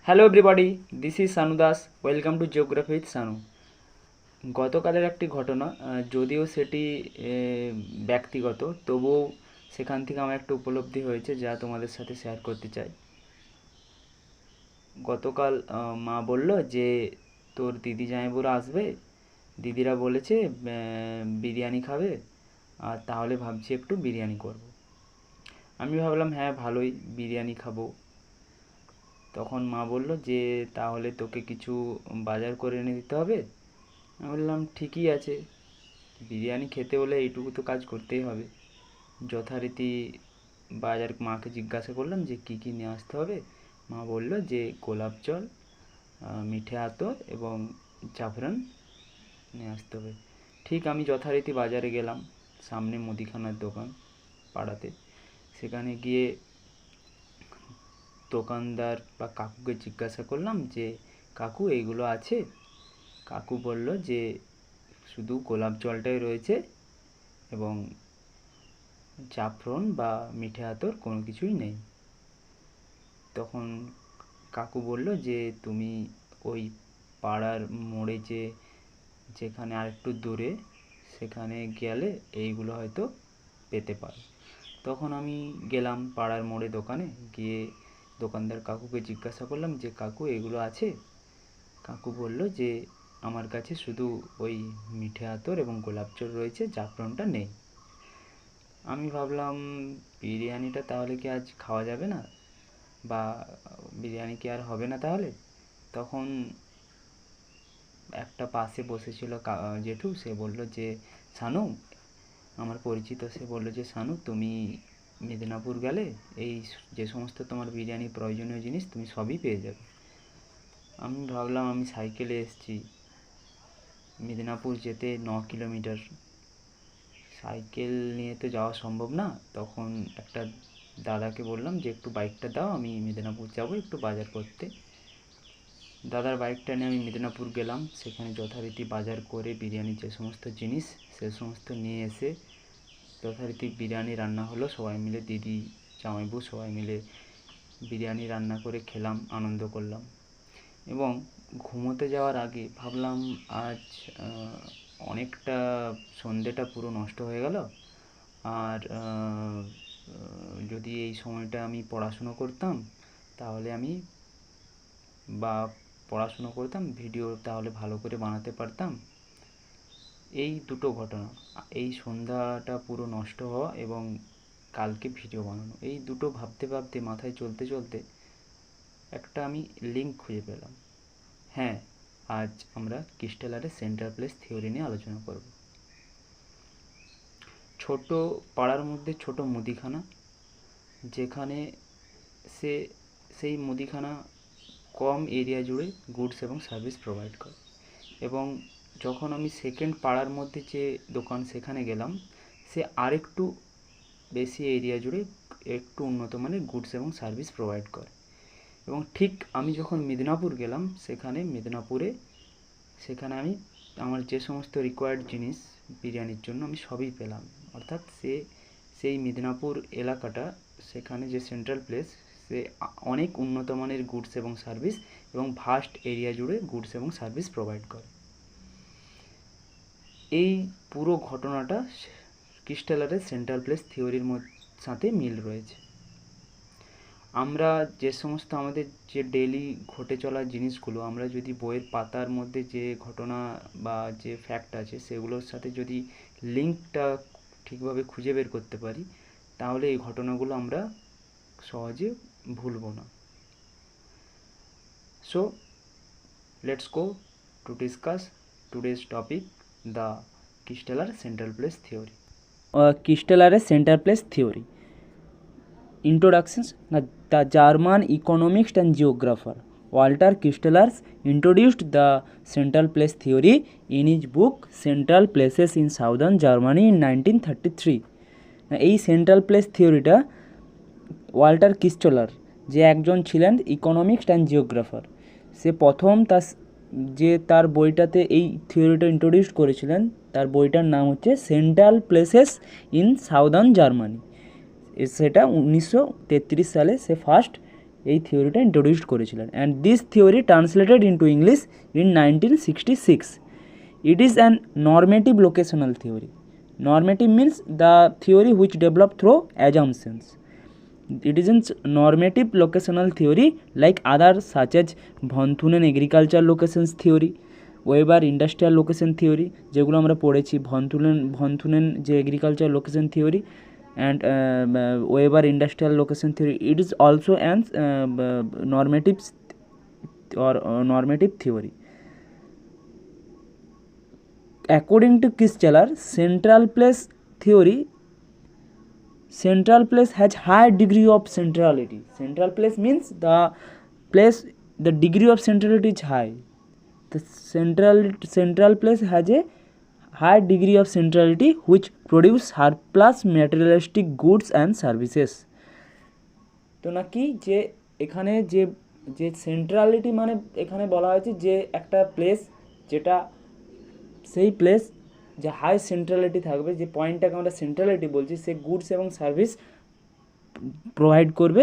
Hello everybody, this is Sanu Das. Welcome to geography with Sanu. গতকালের একটি ঘটনা, যদিও সেটি ব্যক্তিগত, তবুও সেখান থেকে আমার একটা উপলব্ধি হয়েছে যা তোমাদের সাথে শেয়ার করতে চাই। গতকাল মা বলল যে তোর দিদি জামাইবুড়ো আসবে, দিদিরা বলেছে বিরিয়ানি খাবে, আর তাহলে ভাবছি একটু বিরিয়ানি করব। আমি ভাবলাম হ্যাঁ ভালোই, বিরিয়ানি খাবো। তখন মা বলল যে তাহলে তোকে কিছু বাজার করে এনে দিতে হবে। আমি বললাম ঠিকই আছে, বিরিয়ানি খেতে হলে এইটুকু তো কাজ করতেই হবে। যথারীতি বাজার মাকে জিজ্ঞাসা করলাম যে কী কী নিয়ে আসতে হবে। মা বলল যে গোলাপ জল, মিঠে আতর এবং জাফরান নিয়ে আসতে হবে। ঠিক আমি যথারীতি বাজারে গেলাম, সামনে মুদিখানার দোকান পাড়াতে। সেখানে গিয়ে দোকানদার বা কাকুকে জিজ্ঞাসা করলাম যে কাকু এইগুলো আছে? কাকু বলল যে শুধু গোলাপ জলটাই রয়েছে এবং জাফরান বা মিঠে আতর কোনো কিছুই নেই। তখন কাকু বলল যে তুমি ওই পাড়ার মোড়ে যেখানে আরেকটু দূরে সেখানে গেলে এইগুলো হয়তো পেতে পারো। তখন আমি গেলাম পাড়ার মোড়ে দোকানে গিয়ে দোকানদার কাকুকে জিজ্ঞাসা করলাম যে কাকু এগুলো আছে? কাকু বলল যে আমার কাছে শুধু ওই মিঠে আতর এবং গোলাপ জল রয়েছে, জাফরানটা নেই। আমি ভাবলাম বিরিয়ানিটা তাহলে কি আজ খাওয়া যাবে না, বা বিরিয়ানি কি আর হবে না তাহলে? তখন একটা পাশে বসেছিল জেঠু, সে বলল যে শানু, আমার পরিচিত, সে বলল যে শানু তুমি মেদিনীপুর গেলে এই যে সমস্ত তোমার বিরিয়ানির প্রয়োজনীয় জিনিস তুমি সবই পেয়ে যাবে। আমি ভাবলাম আমি সাইকেলে এসেছি, মেদিনীপুর যেতে 9 কিলোমিটার, সাইকেল নিয়ে তো যাওয়া সম্ভব না। তখন একটা দাদাকে বললাম যে একটু বাইকটা দাও, আমি মেদিনীপুর যাবো একটু বাজার করতে। দাদার বাইকটা নিয়ে আমি মেদিনীপুর গেলাম, সেখানে যথারীতি বাজার করে বিরিয়ানির যে সমস্ত জিনিস সে সমস্ত নিয়ে এসে যথারীতি বিরিয়ানি রান্না হলো। সবাই মিলে, দিদি জামাইবু সবাই মিলে বিরিয়ানি রান্না করে খেলাম, আনন্দ করলাম। এবং ঘুমোতে যাওয়ার আগে ভাবলাম আজ অনেকটা সন্ধেটা পুরো নষ্ট হয়ে গেল, আর যদি এই সময়টা আমি পড়াশুনো করতাম তাহলে আমি, বা পড়াশুনো করতাম, ভিডিও তাহলে ভালো করে বানাতে পারতাম। এই দুটো ঘটনা, এই সন্ধ্যাটা পুরো নষ্ট হওয়া এবং কালকে ভিডিও বানানো, এই দুটো ভাবতে ভাবতে মাথায় চলতে চলতে একটা আমি লিঙ্ক খুঁজে পেলাম। হ্যাঁ, আজ আমরা ক্রিস্টালারের সেন্টার প্লেস থিওরি নিয়ে আলোচনা করব। ছোট পাড়ার মধ্যে ছোট মুদিখানা, যেখানে সে সেই মুদিখানা কম এরিয়া জুড়ে গুডস এবং সার্ভিস প্রোভাইড করে। এবং যখন আমি সেকেন্ড পাড়ার মধ্যে যে দোকান সেখানে গেলাম, সে আরেকটু বেশি এরিয়া জুড়ে একটু উন্নত মানের গুডস এবং সার্ভিস প্রোভাইড করে। এবং ঠিক আমি যখন মেদিনীপুর গেলাম, সেখানে আমি আমার যে সমস্ত রিকোয়ার্ড জিনিস বিরিয়ানির জন্য আমি সবই পেলাম। অর্থাৎ সেই মেদিনীপুর এলাকাটা, সেখানে যে সেন্ট্রাল প্লেস, সে অনেক উন্নত মানের গুডস এবং সার্ভিস এবং ভাস্ট এরিয়া জুড়ে গুডস এবং সার্ভিস প্রোভাইড করে। এই পুরো ঘটনাটা ক্রিস্টালারের সেন্ট্রাল প্লেস থিওরির সাথে মিল রয়েছে। আমরা যে সমস্ত আমাদের যে ডেইলি ঘটে চলা জিনিসগুলো, আমরা যদি বইয়ের পাতার মধ্যে যে ঘটনা বা যে ফ্যাক্ট আছে সেগুলোর সাথে যদি লিঙ্কটা ঠিকভাবে খুঁজে বের করতে পারি, তাহলে এই ঘটনাগুলো আমরা সহজে ভুলব না। So let's go to discuss today's topic, the Christaller central place theory. ক্রিস্টালারের centre place theory. Introductions. The German economist and geographer Walter Kistler introduced the central place theory in his book Central Places in Southern Germany in 1933. এই central place থিওরিটা Walter কিস্টলার, যে একজন ছিলেন economics and জিওগ্রাফার, সে প্রথম তার বইটাতে এই থিওরিটা ইন্ট্রোডিউস করেছিলেন। তার বইটার নাম হচ্ছে central places in southern Germany. সেটা 1933 সালে সে ফার্স্ট এই থিওরিটা ইন্ট্রোডিউস করেছিলেন। And this theory translated into English in 1966. It is an normative locational theory. Normative means the theory which developed through assumptions. It is a normative locational theory like others such as von Thunen agricultural locations theory, weber industrial location theory, যেগুলো আমরা পড়েছি, von থুনেন যে agriculture location theory and weber industrial location theory, it is also an normative or normative theory. According to Kisteller, central place theory, central place has high degree of centrality. Central place means the place, the degree of centrality is high. The central place has a high degree of centrality which produce surplus materialistic goods and services. তো নাকি যে এখানে যে যে সেন্ট্রালিটি মানে এখানে বলা হয়েছে যে একটা প্লেস যেটা সেই প্লেস যে হাই সেন্ট্রালিটি থাকবে, যে পয়েন্টটাকে আমরা সেন্ট্রালিটি বলছি, সে গুডস এবং সার্ভিস প্রোভাইড করবে,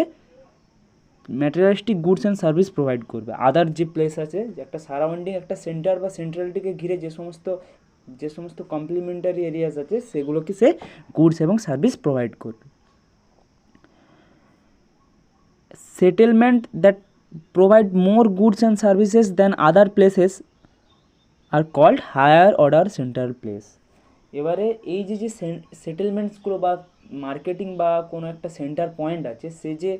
materialistic goods and service provide করবে। আদার যে প্লেস আছে, যে একটা সারাউন্ডিং একটা সেন্টার বা সেন্ট্রালিটিকে ঘিরে যে সমস্ত কমপ্লিমেন্টারি এরিয়াস আছে সেগুলোকে সে গুডস এবং সার্ভিস প্রোভাইড করবে। Settlement that provide more goods and services than other places are called higher order central place. এবারে এই যে যে সেটেলমেন্টসগুলো বা মার্কেটিং বা কোনো একটা সেন্টার পয়েন্ট আছে, সে যে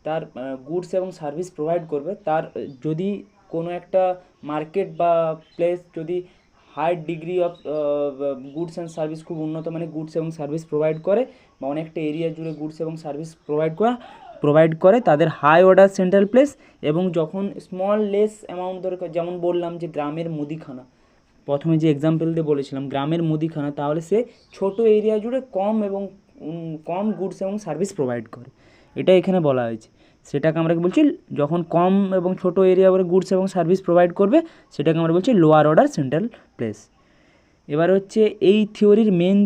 তার গুডস এবং সার্ভিস প্রোভাইড করবে, তার যদি কোনো একটা মার্কেট বা প্লেস যদি high degree of goods and service, খুব উন্নত মানে গুডস এবং সার্ভিস প্রোভাইড করে, বা অনেকটা এরিয়া জুড়ে গুডস এবং সার্ভিস প্রোভাইড করে তাদের হাই অর্ডার সেন্ট্রাল প্লেস। এবং যখন স্মল লেস অ্যামাউন্ট দরকার, যেমন বললাম যে গ্রামের মুদিখানা, প্রথমে যে এক্সাম্পল দিয়ে বলেছিলাম গ্রামের মুদিখানা, তাহলে সে ছোট এরিয়া জুড়ে কম গুডস এবং সার্ভিস প্রোভাইড করে, এটা এখানে বলা হয়েছে। সেটাকে আমরা কি বলছি, যখন কম এবং ছোট এরিয়া করে গুডস এবং সার্ভিস প্রোভাইড করবে সেটাকে আমরা বলছি লোয়ার অর্ডার সেন্ট্রাল প্লেস। এবার হচ্ছে এই থিওরির মেন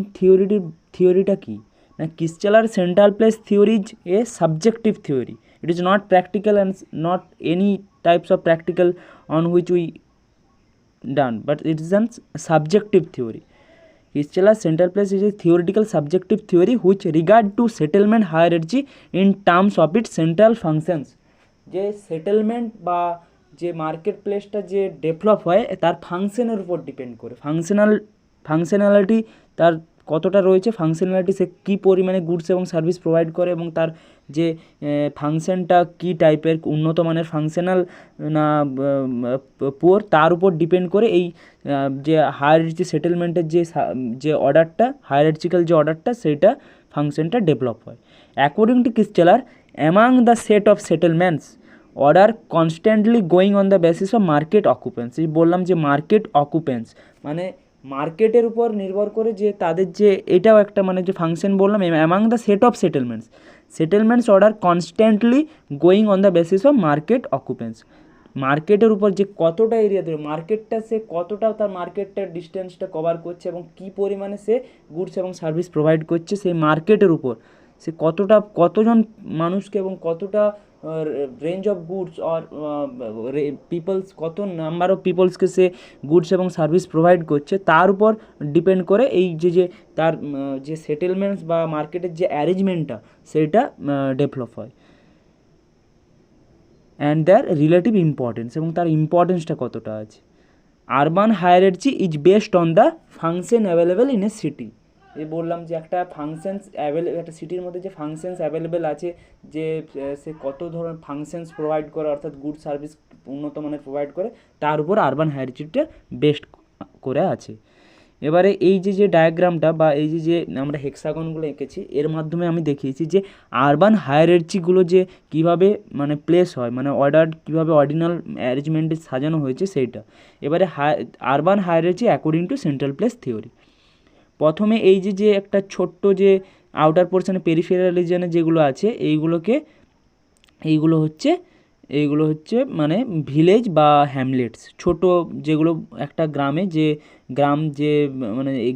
থিওরিটা কী না, Kisteller central place theory is a subjective theory. It is not practical and not any types of practical on which we done, but it is a subjective theory. Kisteller central place is a theoretical subjective theory which regard to settlement hierarchy in terms of its central functions. যে settlement বা যে market প্লেসটা যে develop হয় তার ফাংশনের উপর depend করে, ফাংশনালিটি তার কতটা রয়েছে, ফাংশনালিটি সে কী পরিমাণে গুডস এবং সার্ভিস প্রোভাইড করে এবং তার যে ফাংশনটা কী টাইপের, উন্নত মানের ফাংশনাল না পুয়ার, তার উপর ডিপেন্ড করে এই যে হায়ারার্চি সেটেলমেন্টের যে অর্ডারটা, হায়ারার্চিক্যাল যে অর্ডারটা, সেইটা ফাংশনটা ডেভেলপ হয়। According to Kisteller, among the set of settlements order constantly going on the basis of market occupance. এই বললাম যে মার্কেট অকুপেন্স মানে মার্কেটের উপর নির্ভর করে যে তাদের যে এটাও একটা মানে যে ফাংশন বললাম, among the set of settlements order constantly going on the basis of market occupance. মার্কেটের উপর যে কতটা এরিয়া ধরে মার্কেটটা, সে কতটা তার মার্কেটটার ডিস্টেন্সটা কভার করছে এবং কী পরিমাণে সে গুডস এবং সার্ভিস প্রোভাইড করছে, সেই মার্কেটের উপর সে কতজন মানুষকে এবং কতটা range of goods or peoples, কত নাম্বার অফ পিপলসকে সে গুডস এবং সার্ভিস প্রোভাইড করছে, তার উপর ডিপেন্ড করে এই যে তার যে সেটেলমেন্টস বা মার্কেটের যে অ্যারেঞ্জমেন্টটা সেইটা ডেভেলপ হয়। অ্যান্ড দেয়ার রিলেটিভ ইম্পর্টেন্স, এবং তার ইম্পর্টেন্সটা কতটা আছে। Urban hierarchy is based on the function available in a city. এই বললাম যে একটা ফাংশনস একটা সিটির মধ্যে যে ফাংশনস অ্যাভেলেবেল আছে, যে সে কত ধরনের ফাংশনস প্রোভাইড করে, অর্থাৎ গুড সার্ভিস উন্নত মানের প্রোভাইড করে, তার উপর আরবান হায়ারার্চিটা বেস্ট করে আছে। এবারে এই যে ডায়াগ্রামটা বা এই যে আমরা হেক্সাগনগুলো এঁকেছি, এর মাধ্যমে আমি দেখিয়েছি যে আরবান হায়ারার্চিগুলো যে কীভাবে মানে প্লেস হয়, মানে অর্ডার কীভাবে অর্ডিনাল অ্যারেঞ্জমেন্টে সাজানো হয়েছে সেইটা। এবারে urban hierarchy according to central place theory. প্রথমে এই যে একটা ছোট্ট যে আউটার পোর্শনে পেরিফেরাল রিজনে যেগুলো আছে, এইগুলো হচ্ছে এইগুলো হচ্ছে মানে ভিলেজ বা হ্যামলেটস, ছোট যেগুলো একটা গ্রামে যে গ্রাম যে মানে এই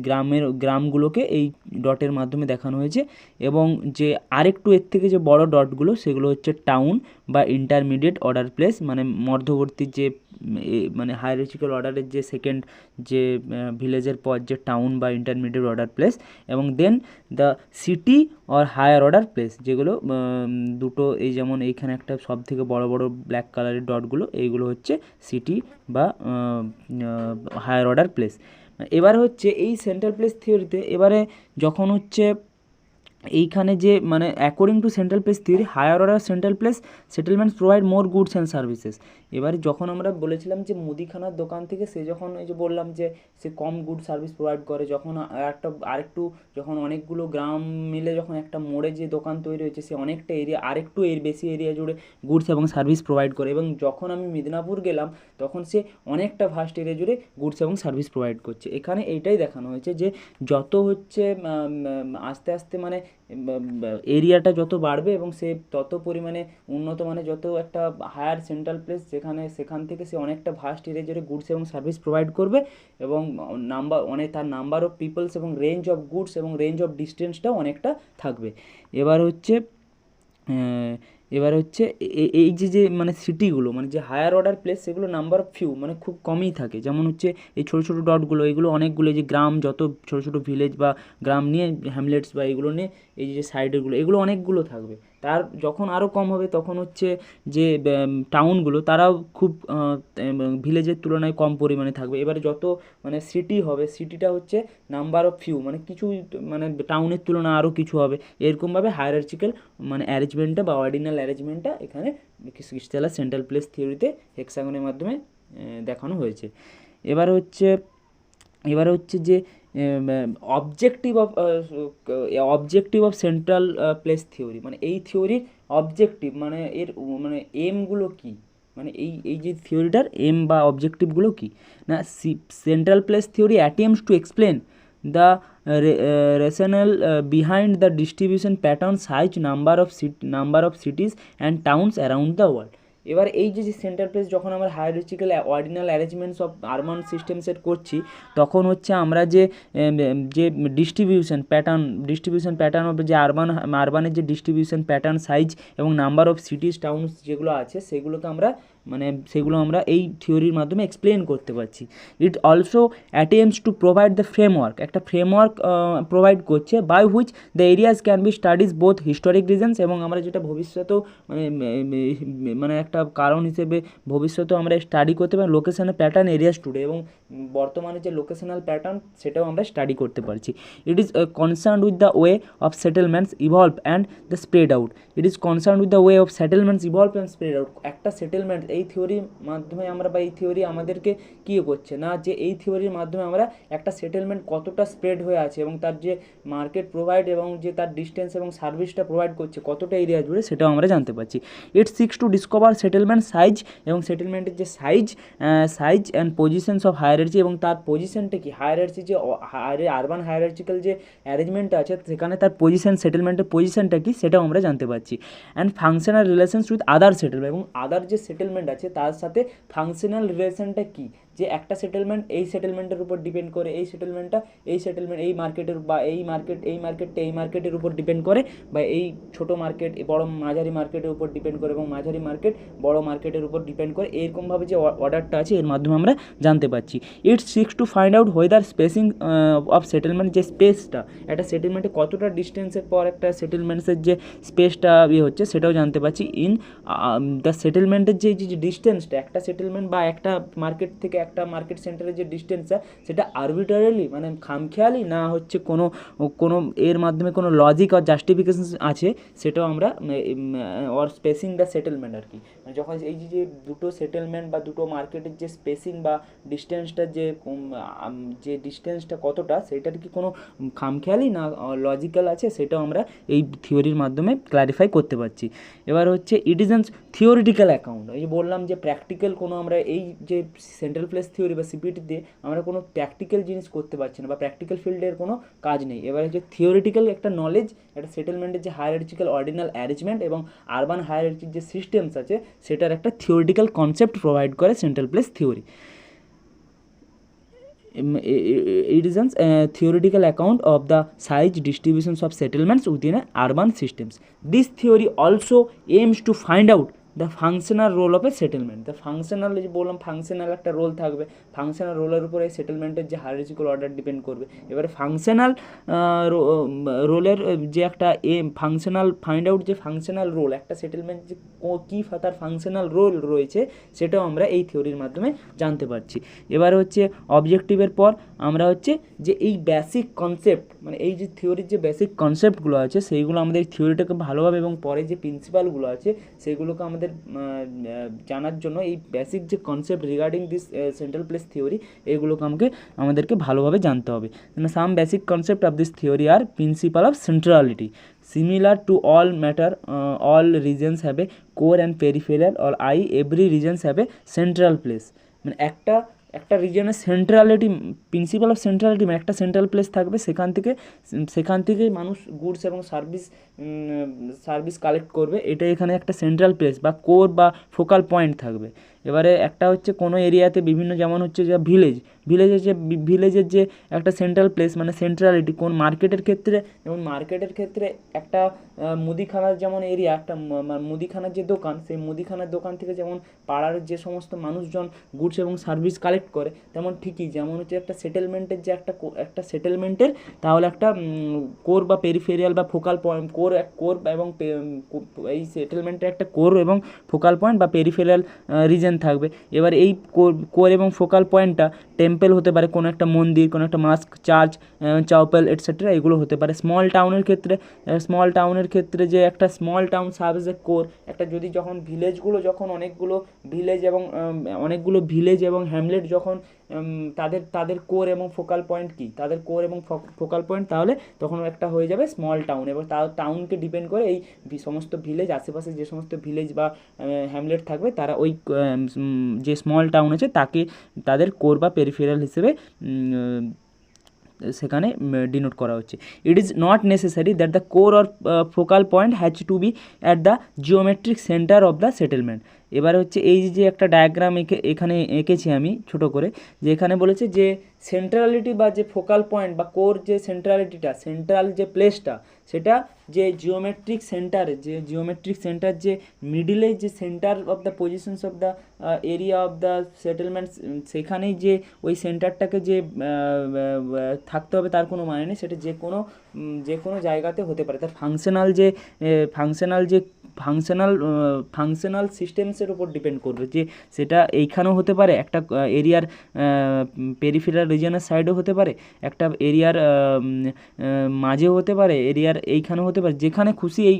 গ্রামগুলোকে এই ডটের মাধ্যমে দেখানো হয়েছে। এবং যে আরেকটু এর থেকে যে বড় ডটগুলো সেগুলো হচ্ছে টাউন বা ইন্টারমিডিয়েট অর্ডার প্লেস, মানে মধ্যবর্তী যে মানে হায়ারার্কিক্যাল অর্ডারের যে সেকেন্ড যে ভিলেজের পর যে টাউন বা ইন্টারমিডিয়েট অর্ডার প্লেস, এবং then the city or higher order place, যেগুলো দুটো এই যেমন এইখানে একটা সব থেকে বড় বড় ব্ল্যাক কালারের ডটগুলো, এইগুলো হচ্ছে সিটি বা হায়ার অর্ডার প্লেস। এবার হচ্ছে এই সেন্ট্রাল প্লেস থিওরিতে এবারে যখন হচ্ছে এইখানে যে মানে according to central place theory higher order central place settlements provide more goods and services. এবারে যখন আমরা বলেছিলাম যে মুদিখানার দোকান থেকে সে যখন এই যে বললাম যে সে কম গুড সার্ভিস প্রোভাইড করে, যখন আরেকটু যখন অনেকগুলো গ্রাম মিলে যখন একটা মোড়ে যে দোকান তৈরি হয়েছে সে অনেকটা এরিয়া আরেকটু এর বেশি এরিয়া জুড়ে গুডস এবং সার্ভিস প্রোভাইড করে, এবং যখন আমি মেদিনীপুর গেলাম তখন সে অনেকটা ভাস্ট এরিয়া জুড়ে গুডস এবং সার্ভিস প্রোভাইড করছে। এখানে এইটাই দেখানো হয়েছে যে যত হচ্ছে আস্তে আস্তে মানে এরিয়াটা যত বাড়বে এবং সে তত পরিমাণে উন্নত, মানে যত একটা হায়ার সেন্ট্রাল প্লেস সেখান থেকে সে অনেকটা ভাস্ট এরিয়া জুড়ে গুডস এবং সার্ভিস প্রোভাইড করবে, এবং তার নাম্বার অফ পিপলস এবং রেঞ্জ অফ গুডস এবং রেঞ্জ অফ ডিস্টেন্সটাও অনেকটা থাকবে। এবার হচ্ছে এই যে মানে সিটিগুলো মানে যে হায়ার অর্ডার প্লেস সেগুলো নাম্বার অফ ফিউ মানে খুব কমই থাকে, যেমন হচ্ছে এই ছোটো ছোটো ডটগুলো এগুলো অনেকগুলো, যে গ্রাম যত ছোটো ছোটো ভিলেজ বা গ্রাম নিয়ে হ্যামলেটস বা এগুলো নিয়ে এই যে সাইডেরগুলো এগুলো অনেকগুলো থাকবে। তার যখন আরও কম হবে তখন হচ্ছে যে টাউনগুলো তারাও খুব ভিলেজের তুলনায় কম পরিমাণে থাকবে। এবারে যত মানে সিটি হবে সিটিটা হচ্ছে নাম্বার অফ ফিউ মানে কিছু মানে টাউনের তুলনায় আরও কিছু হবে, এরকমভাবে হায়ারার্কিক্যাল মানে অ্যারেঞ্জমেন্টটা বা অর্ডিনাল অ্যারেঞ্জমেন্টটা এখানে ক্রিস্টালার সেন্ট্রাল প্লেস থিওরিতে হেক্সাগনের মাধ্যমে দেখানো হয়েছে। এবার হচ্ছে যে objective of central place theory, মানে এই থিওরির অবজেক্টিভ মানে এর মানে এমগুলো কী, মানে এই যে থিওরিটার এম বা অবজেক্টিভগুলো কী না। Central place theory attempts to explain the rationale behind the distribution pattern size number of cities and towns around the world। এবার এই যে সেন্ট্রাল প্লেস যখন আমরা hierarchical ordinal arrangements of urban সিস্টেমসের করছি তখন হচ্ছে আমরা যে ডিস্ট্রিবিউশন প্যাটার্ন অফ যে আরবানের যে ডিস্ট্রিবিউশন প্যাটার্ন সাইজ এবং নাম্বার অফ সিটিস টাউনস যেগুলো আছে সেগুলো আমরা এই থিওরির মাধ্যমে এক্সপ্লেন করতে পারছি। It also attempts to provide the framework, একটা ফ্রেমওয়ার্ক প্রোভাইড করছে by which the areas can be studies both historic reasons, এবং আমরা যেটা ভবিষ্যতেও মানে একটা কারণ হিসেবে ভবিষ্যতেও আমরা স্টাডি করতে পারি লোকেশনের প্যাটার্ন এরিয়া স্টুডে, এবং বর্তমানে যে লোকেশনাল প্যাটার্ন সেটাও আমরা স্টাডি করতে পারছি। It is concern with the way of settlements evolve and the spread out. It is concern with the way of settlements evolve and spread out. একটা সেটেলমেন্ট এই থিওরির মাধ্যমে আমরা বা এই থিওরি আমাদেরকে কী করছে না, যে এই থিওরির মাধ্যমে আমরা একটা সেটেলমেন্ট কতটা স্প্রেড হয়ে আছে এবং তার যে মার্কেট প্রোভাইড এবং যে তার ডিস্টেন্স এবং সার্ভিসটা প্রোভাইড করছে কতটা এরিয়া জুড়ে সেটাও আমরা জানতে পারছি। It seeks to discover settlement size, এবং সেটেলমেন্টের যে size and positions of hierarchy, এবং তার পজিশনটা কি হায়ারার্চি যে আরবান হায়ারার্চিক্যাল যে অ্যারেঞ্জমেন্টটা আছে সেখানে তার পজিশন সেটেলমেন্টের পজিশনটা কি সেটাও আমরা জানতে পারছি। And functional relations with other settlement, এবং আদার যে সেটেলমেন্ট আছে তার সাথে ফাংশনাল রিলেশনটা কী, যে একটা সেটেলমেন্ট এই সেটেলমেন্টের উপর ডিপেন্ড করে, এই সেটেলমেন্ট এই মার্কেটের বা এই মার্কেটের উপর ডিপেন্ড করে, বা এই ছোটো মার্কেট বড় মাঝারি মার্কেটের উপর ডিপেন্ড করে এবং মাঝারি মার্কেট বড় মার্কেটের উপর ডিপেন্ড করে, এরকমভাবে যে অর্ডারটা আছে এর মাধ্যমে আমরা জানতে পারছি। It seeks to find out whether spacing of settlement, যে স্পেসটা একটা সেটেলমেন্টে কতটা ডিস্টেন্সের পর একটা সেটেলমেন্টসের যে স্পেসটা হচ্ছে সেটাও জানতে পারছি। ইন দ্য সেটেলমেন্টের যে ডিস্টেন্সটা একটা সেটেলমেন্ট বা একটা মার্কেট থেকে একটা মার্কেট সেন্টারের যে ডিস্টেন্সটা সেটা আরবিটারিলি মানে খামখেয়ালি না হচ্ছে কোনো এর মাধ্যমে কোনো লজিক আর জাস্টিফিকেশন আছে, সেটাও আমরা অর স্পেসিং দ্য সেটেলমেন্ট আর কি, মানে যখন এই যে দুটো সেটেলমেন্ট বা দুটো মার্কেটের যে স্পেসিং বা ডিস্টেন্সটা যে ডিস্টেন্সটা কতটা সেটার কি কোনো খামখেয়ালি না লজিক্যাল আছে সেটাও আমরা এই থিওরির মাধ্যমে ক্লারিফাই করতে পারছি। এবার হচ্ছে it is an theoretical account, এই যে বললাম যে প্র্যাকটিক্যাল কোনো আমরা এই যে সেন্ট্রাল প্লেস থিওরি বা সিপিটি দিয়ে আমরা কোনো প্র্যাকটিক্যাল জিনিস করতে পারছি না বা প্র্যাকটিক্যাল ফিল্ডের কোনো কাজ নেই। এবার হচ্ছে থিওরিটিক্যাল একটা নলেজ, একটা সেটেলমেন্টের যে হায়ারার্চিক্যাল অর্ডিনাল অ্যারেঞ্জমেন্ট এবং আরবান হায়ারার্চির যে সিস্টেমস আছে সেটার একটা থিওরিটিক্যাল কনসেপ্ট প্রোভাইড করে central place theory. It is a theoretical account of the size distributions of settlements within a urban systems. This theory also aims to find out the functional role of a settlement. The functional, যে বললাম functional একটা role থাকবে, functional রোলের উপরে সেটেলমেন্টের যে হায়ারার্চিক্যাল order depend করবে। এবারে functional রোলের যে একটা ফাংশনাল ফাইন্ড আউট যে ফাংশনাল রোল একটা সেটেলমেন্ট যে কী তার ফাংশনাল রোল রয়েছে সেটাও আমরা এই থিওরির মাধ্যমে জানতে পারছি। এবারে হচ্ছে অবজেক্টিভের পর আমরা হচ্ছে যে এই বেসিক কনসেপ্ট, মানে এই যে থিওরির যে বেসিক কনসেপ্টগুলো আছে সেইগুলো আমাদের থিওরিটাকে ভালোভাবে এবং পরে যে প্রিন্সিপালগুলো আছে সেইগুলোকে আমাদের জানার জন্য এই বেসিক যে concept regarding this central place theory এইগুলোকে আমাদেরকে ভালোভাবে জানতে হবে। Some basic concept of this theory আর principle of centrality, similar to all matter, all regions have a core and peripheral, or every regions have a central place। মানে একটা রিজনের সেন্ট্রালিটি, principal of সেন্ট্রালিটি, মানে একটা সেন্ট্রাল প্লেস থাকবে, সেখান থেকে মানুষ goods এবং সার্ভিস কালেক্ট করবে। এটা এখানে একটা সেন্ট্রাল প্লেস বা কোর বা ফোকাল পয়েন্ট থাকবে। এবারে একটা হচ্ছে কোনো এরিয়াতে বিভিন্ন, যেমন হচ্ছে যে ভিলেজের যে একটা সেন্ট্রাল প্লেস মানে সেন্ট্রালিটি, কোন মার্কেটের ক্ষেত্রে, যেমন মার্কেটের ক্ষেত্রে একটা মুদিখানার যেমন এরিয়া, একটা মুদিখানার যে দোকান, সেই মুদিখানার দোকান থেকে যেমন পাড়ার যে সমস্ত মানুষজন গুডস এবং সার্ভিস কালেক্ট করে, তেমন ঠিকই যেমন হচ্ছে একটা সেটেলমেন্টের যে একটা সেটেলমেন্টের তাহলে একটা কোর বা পেরিফেরিয়াল বা ফোকাল পয়েন্ট, কোর এবং এই সেটেলমেন্টের একটা কোর এবং ফোকাল পয়েন্ট বা পেরিফেরিয়াল রিজন থাকবে। এবার এই কোর এবং ফোকাল পয়েন্টটা টেম্পল হতে পারে, কোনো একটা মন্দির, কোনো একটা মাস্ক, চার্চ, চাপেল এটসেট্রা, এগুলো হতে পারে। স্মল টাউনের ক্ষেত্রে যে একটা স্মল টাউন সার্ভস এ কোর, একটা যদি যখন অনেকগুলো ভিলেজ এবং হ্যামলেট যখন তাদের কোর এবং ফোকাল পয়েন্ট কি, তাদের কোর এবং ফোকাল পয়েন্ট, তাহলে তখন একটা হয়ে যাবে স্মল টাউন। এবার টাউনকে ডিপেন্ড করে এই সমস্ত ভিলেজ, আশেপাশে যে সমস্ত ভিলেজ বা হ্যামলেট থাকবে তারা ওই যে স্মল টাউন আছে তাকে তাদের কোর বা পেরিফেরাল হিসেবে সেখানে ডিনোট করা হচ্ছে। It is not necessary that the core or focal point has to be at the geometric centre of the settlement. এবার হচ্ছে এই যে একটা ডায়াগ্রাম এখানে এঁকেছি আমি ছোট করে, যে এখানে বলেছে যে সেন্ট্রালিটি বা যে ফোকাল পয়েন্ট বা কোর যে সেন্ট্রালিটিটা, সেন্ট্রাল যে প্লেসটা, সেটা যে জিওমেট্রিক সেন্টার যে মিডিলে যে centre of the positions of the area of the settlements, সেখানেই যে ওই সেন্টারটাকে যে থাকতে হবে তার কোনো মানে নেই। সেটা যে কোনো জায়গাতে হতে পারে। তার ফাংশনাল সিস্টেমসের উপর ডিপেন্ড করবে, যে সেটা এইখানেও হতে পারে, একটা এরিয়ার পেরিফেরাল রিজনের সাইডেও হতে পারে, একটা এরিয়ার মাঝেও হতে পারে, এরিয়ার এইখানেও হতে পারে, যেখানে খুশি এই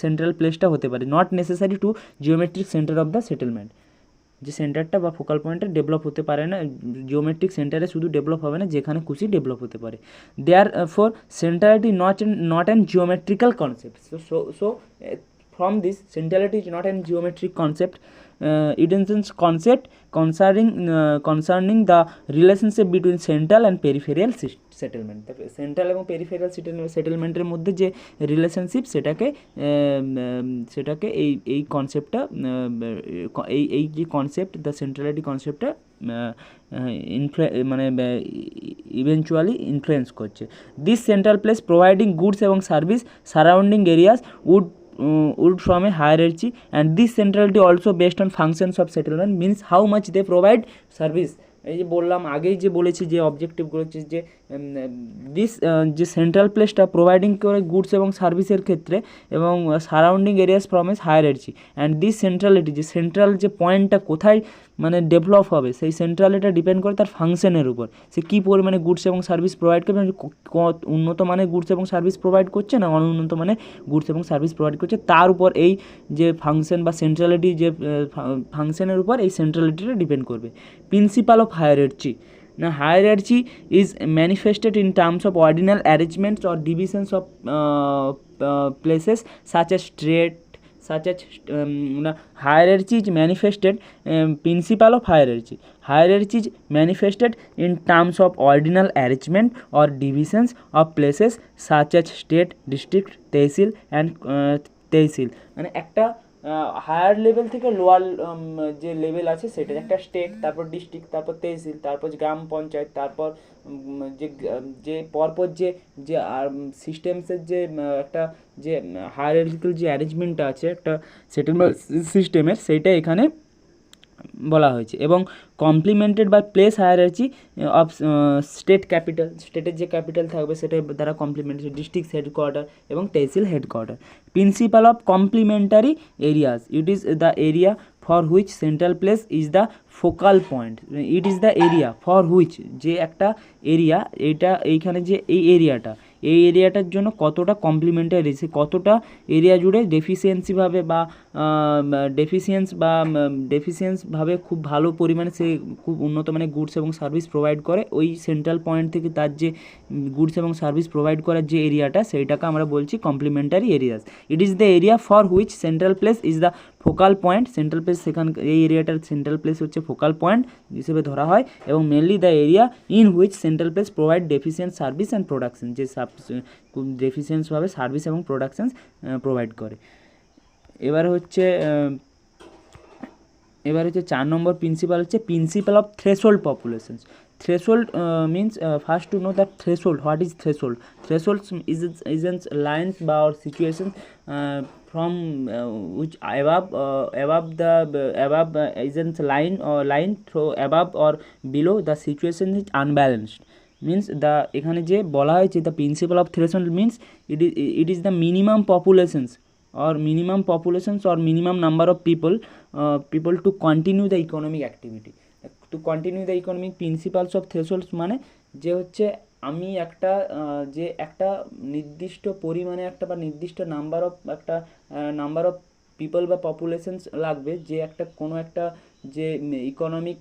সেন্ট্রাল প্লেসটা হতে পারে। Not necessary to geometric centre of the settlement, যে সেন্টারটা বা ফোকাল পয়েন্টটা ডেভেলপ হতে পারে না, জিওমেট্রিক সেন্টারে শুধু ডেভেলপ হবে না, যেখানে খুশি ডেভেলপ হতে পারে। Therefore centrality not an geometrical concept. So from this, centrality is not a geometric concept. It is a concept concerning the relationship between central and peripheral settlement. Central এবং peripheral সেটেলমেন্টের মধ্যে যে relationship, সেটাকে এই কনসেপ্টটা, এই যে concept, the centrality কনসেপ্টটা মানে ইভেনচুয়ালি ইনফ্লুয়েন্স করছে। This central place providing goods এবং service surrounding areas would from a hierarchy, and this centrality also based on functions of settlement, means how much they provide service। এই যে বললাম আগেই যে বলেছি যে অবজেক্টিভগুলো হচ্ছে যে যে সেন্ট্রাল প্লেসটা প্রোভাইডিং করে গুডস এবং সার্ভিসের ক্ষেত্রে এবং surrounding areas from a hierarchy, and this centrality, যে সেন্ট্রাল যে পয়েন্টটা কোথায় মানে ডেভেলপ হবে, সেই সেন্ট্রালিটা ডিপেন্ড করে তার ফাংশনের উপর, সে কী পরিমাণে গুডস এবং সার্ভিস প্রোভাইড করবে, উন্নত মানের গুডস এবং সার্ভিস প্রোভাইড করছে না অনুন্নত মানে গুডস এবং সার্ভিস প্রোভাইড করছে, তার উপর এই যে ফাংশন বা সেন্ট্রালিটি, যে ফাংশনের উপর এই সেন্ট্রালিটিটা ডিপেন্ড করবে। Principle of hierarchy. Now, hierarchy is manifested in terms of ordinal arrangements or divisions of places such as such as hierarchy is manifested, principle of hierarchy. Hierarchy is manifested in terms of ordinal arrangement or divisions of places such as state, district, tehsil and tehsil. মানে একটা higher level থেকে lower যে level আছে সেটা একটা state, তারপর district, তারপর তহসিল, তারপর গ্রাম পঞ্চায়েত, তারপর যে যে পরপর যে যে সিস্টেমসের যে একটা যে হায়ারার্কিক্যাল যে অ্যারেঞ্জমেন্টটা আছে একটা সেটেলমেন্ট সিস্টেমের, সেইটা এখানে বলা হয়েছে। এবং complemented by place hierarchy of state capital, স্টেটের যে ক্যাপিটাল থাকবে সেটা দ্বারা কমপ্লিমেন্টারি, ডিস্ট্রিক্ট হেডকোয়ার্টার এবং tehsil headquarter. Principle of complementary areas, it is the area for which central place is the focal point. It is the area for which, যে একটা area, এইটা এইখানে যে এই এরিয়াটা, এই এরিয়াটার জন্য কতটা কমপ্লিমেন্টারি, সে কতটা এরিয়া জুড়ে ডেফিসিয়েন্সিভাবে বা ডেফিসিয়েন্সভাবে খুব ভালো পরিমাণে সে খুব উন্নত মানের গুডস এবং সার্ভিস প্রোভাইড করে, ওই সেন্ট্রাল পয়েন্ট থেকে তার যে গুডস এবং সার্ভিস প্রোভাইড করার যে এরিয়াটা, সেইটাকে আমরা বলছি complementary areas. It is the area for which central place is the focal point, central place সেখান এই এরিয়াটার সেন্ট্রাল প্লেস হচ্ছে ফোকাল পয়েন্ট হিসেবে ধরা হয়। এবং mainly the area in which central place provide deficient service and production, যে ডেফিসিয়েন্সভাবে সার্ভিস এবং প্রোডাকশানস প্রোভাইড করে। এবার হচ্ছে 4 নম্বর প্রিন্সিপাল হচ্ছে principle of threshold populations. Threshold means first to know that threshold. What is threshold? Threshold isn't lines or situations from which above isn't line or line through above or below the situation is unbalanced. Means the এখানে যে বলা হয়েছে the principle of threshold means it is the minimum populations or minimum number of people to continue the economic activity. To continue the economic principles of thresholds মানে যে হচ্ছে আমি একটা যে একটা নির্দিষ্ট পরিমাণে একটা বা নির্দিষ্ট নাম্বার অফ পিপল বা পপুলেশনস লাগবে, যে একটা কোনো একটা যে ইকোনমিক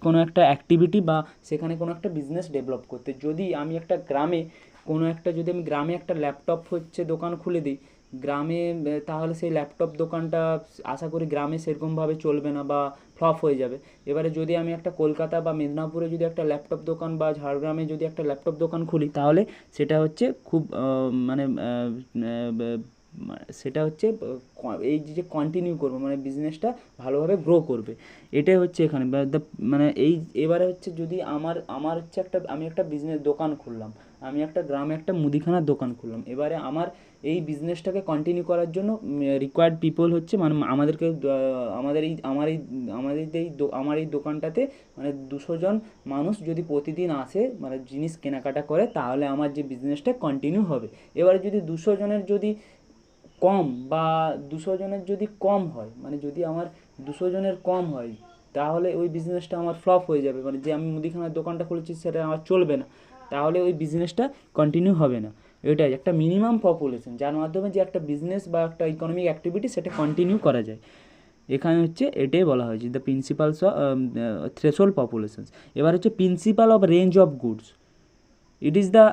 কোনো একটা অ্যাক্টিভিটি বা সেখানে কোনো একটা বিজনেস ডেভেলপ করতে। যদি আমি একটা গ্রামে একটা ল্যাপটপ হচ্ছে দোকান খুলে দিই গ্রামে, তাহলে সেই ল্যাপটপ দোকানটা আশা করি গ্রামে সেরকমভাবে চলবে না বা ফ্লপ হয়ে যাবে। এবারে যদি আমি একটা কলকাতা বা মেদিনীপুরে যদি একটা ল্যাপটপ দোকান বা ঝাড়গ্রামে যদি একটা ল্যাপটপ দোকান খুলি, তাহলে সেটা হচ্ছে খুব সেটা হচ্ছে এই যে কন্টিনিউ করবো মানে বিজনেসটা ভালোভাবে গ্রো করবে, এটাই হচ্ছে এখানে মানে এই। এবারে হচ্ছে যদি আমার হচ্ছে আমি একটা বিজনেস দোকান খুললাম, আমি একটা গ্রামে একটা মুদিখানার দোকান খুললাম, এবারে আমার এই বিজনেসটাকে কন্টিনিউ করার জন্য রিকোয়ার্ড পিপল হচ্ছে মানে আমাদেরকে আমার এই দোকানটাতে মানে 200 জন মানুষ যদি প্রতিদিন আসে মানে জিনিস কেনাকাটা করে, তাহলে আমার যে বিজনেসটা কন্টিনিউ হবে। এবারে যদি 200 জনের যদি কম বা 200 জনের যদি কম হয়, মানে যদি আমার 200 জনের কম হয়, তাহলে ওই বিজনেসটা আমার ফ্লপ হয়ে যাবে, মানে যে আমি মুদিখানার দোকানটা খুলেছি সেটা আমার চলবে না, তাহলে ওই বিজনেসটা কন্টিনিউ হবে না। এটাই একটা মিনিমাম পপুলেশন যার মাধ্যমে যে একটা বিজনেস বা একটা ইকোনমিক অ্যাক্টিভিটি সেটা কন্টিনিউ করা যায়। এখানে হচ্ছে এটাই বলা হয়েছে the principles of threshold populations. এবার হচ্ছে principle of range of goods. It is the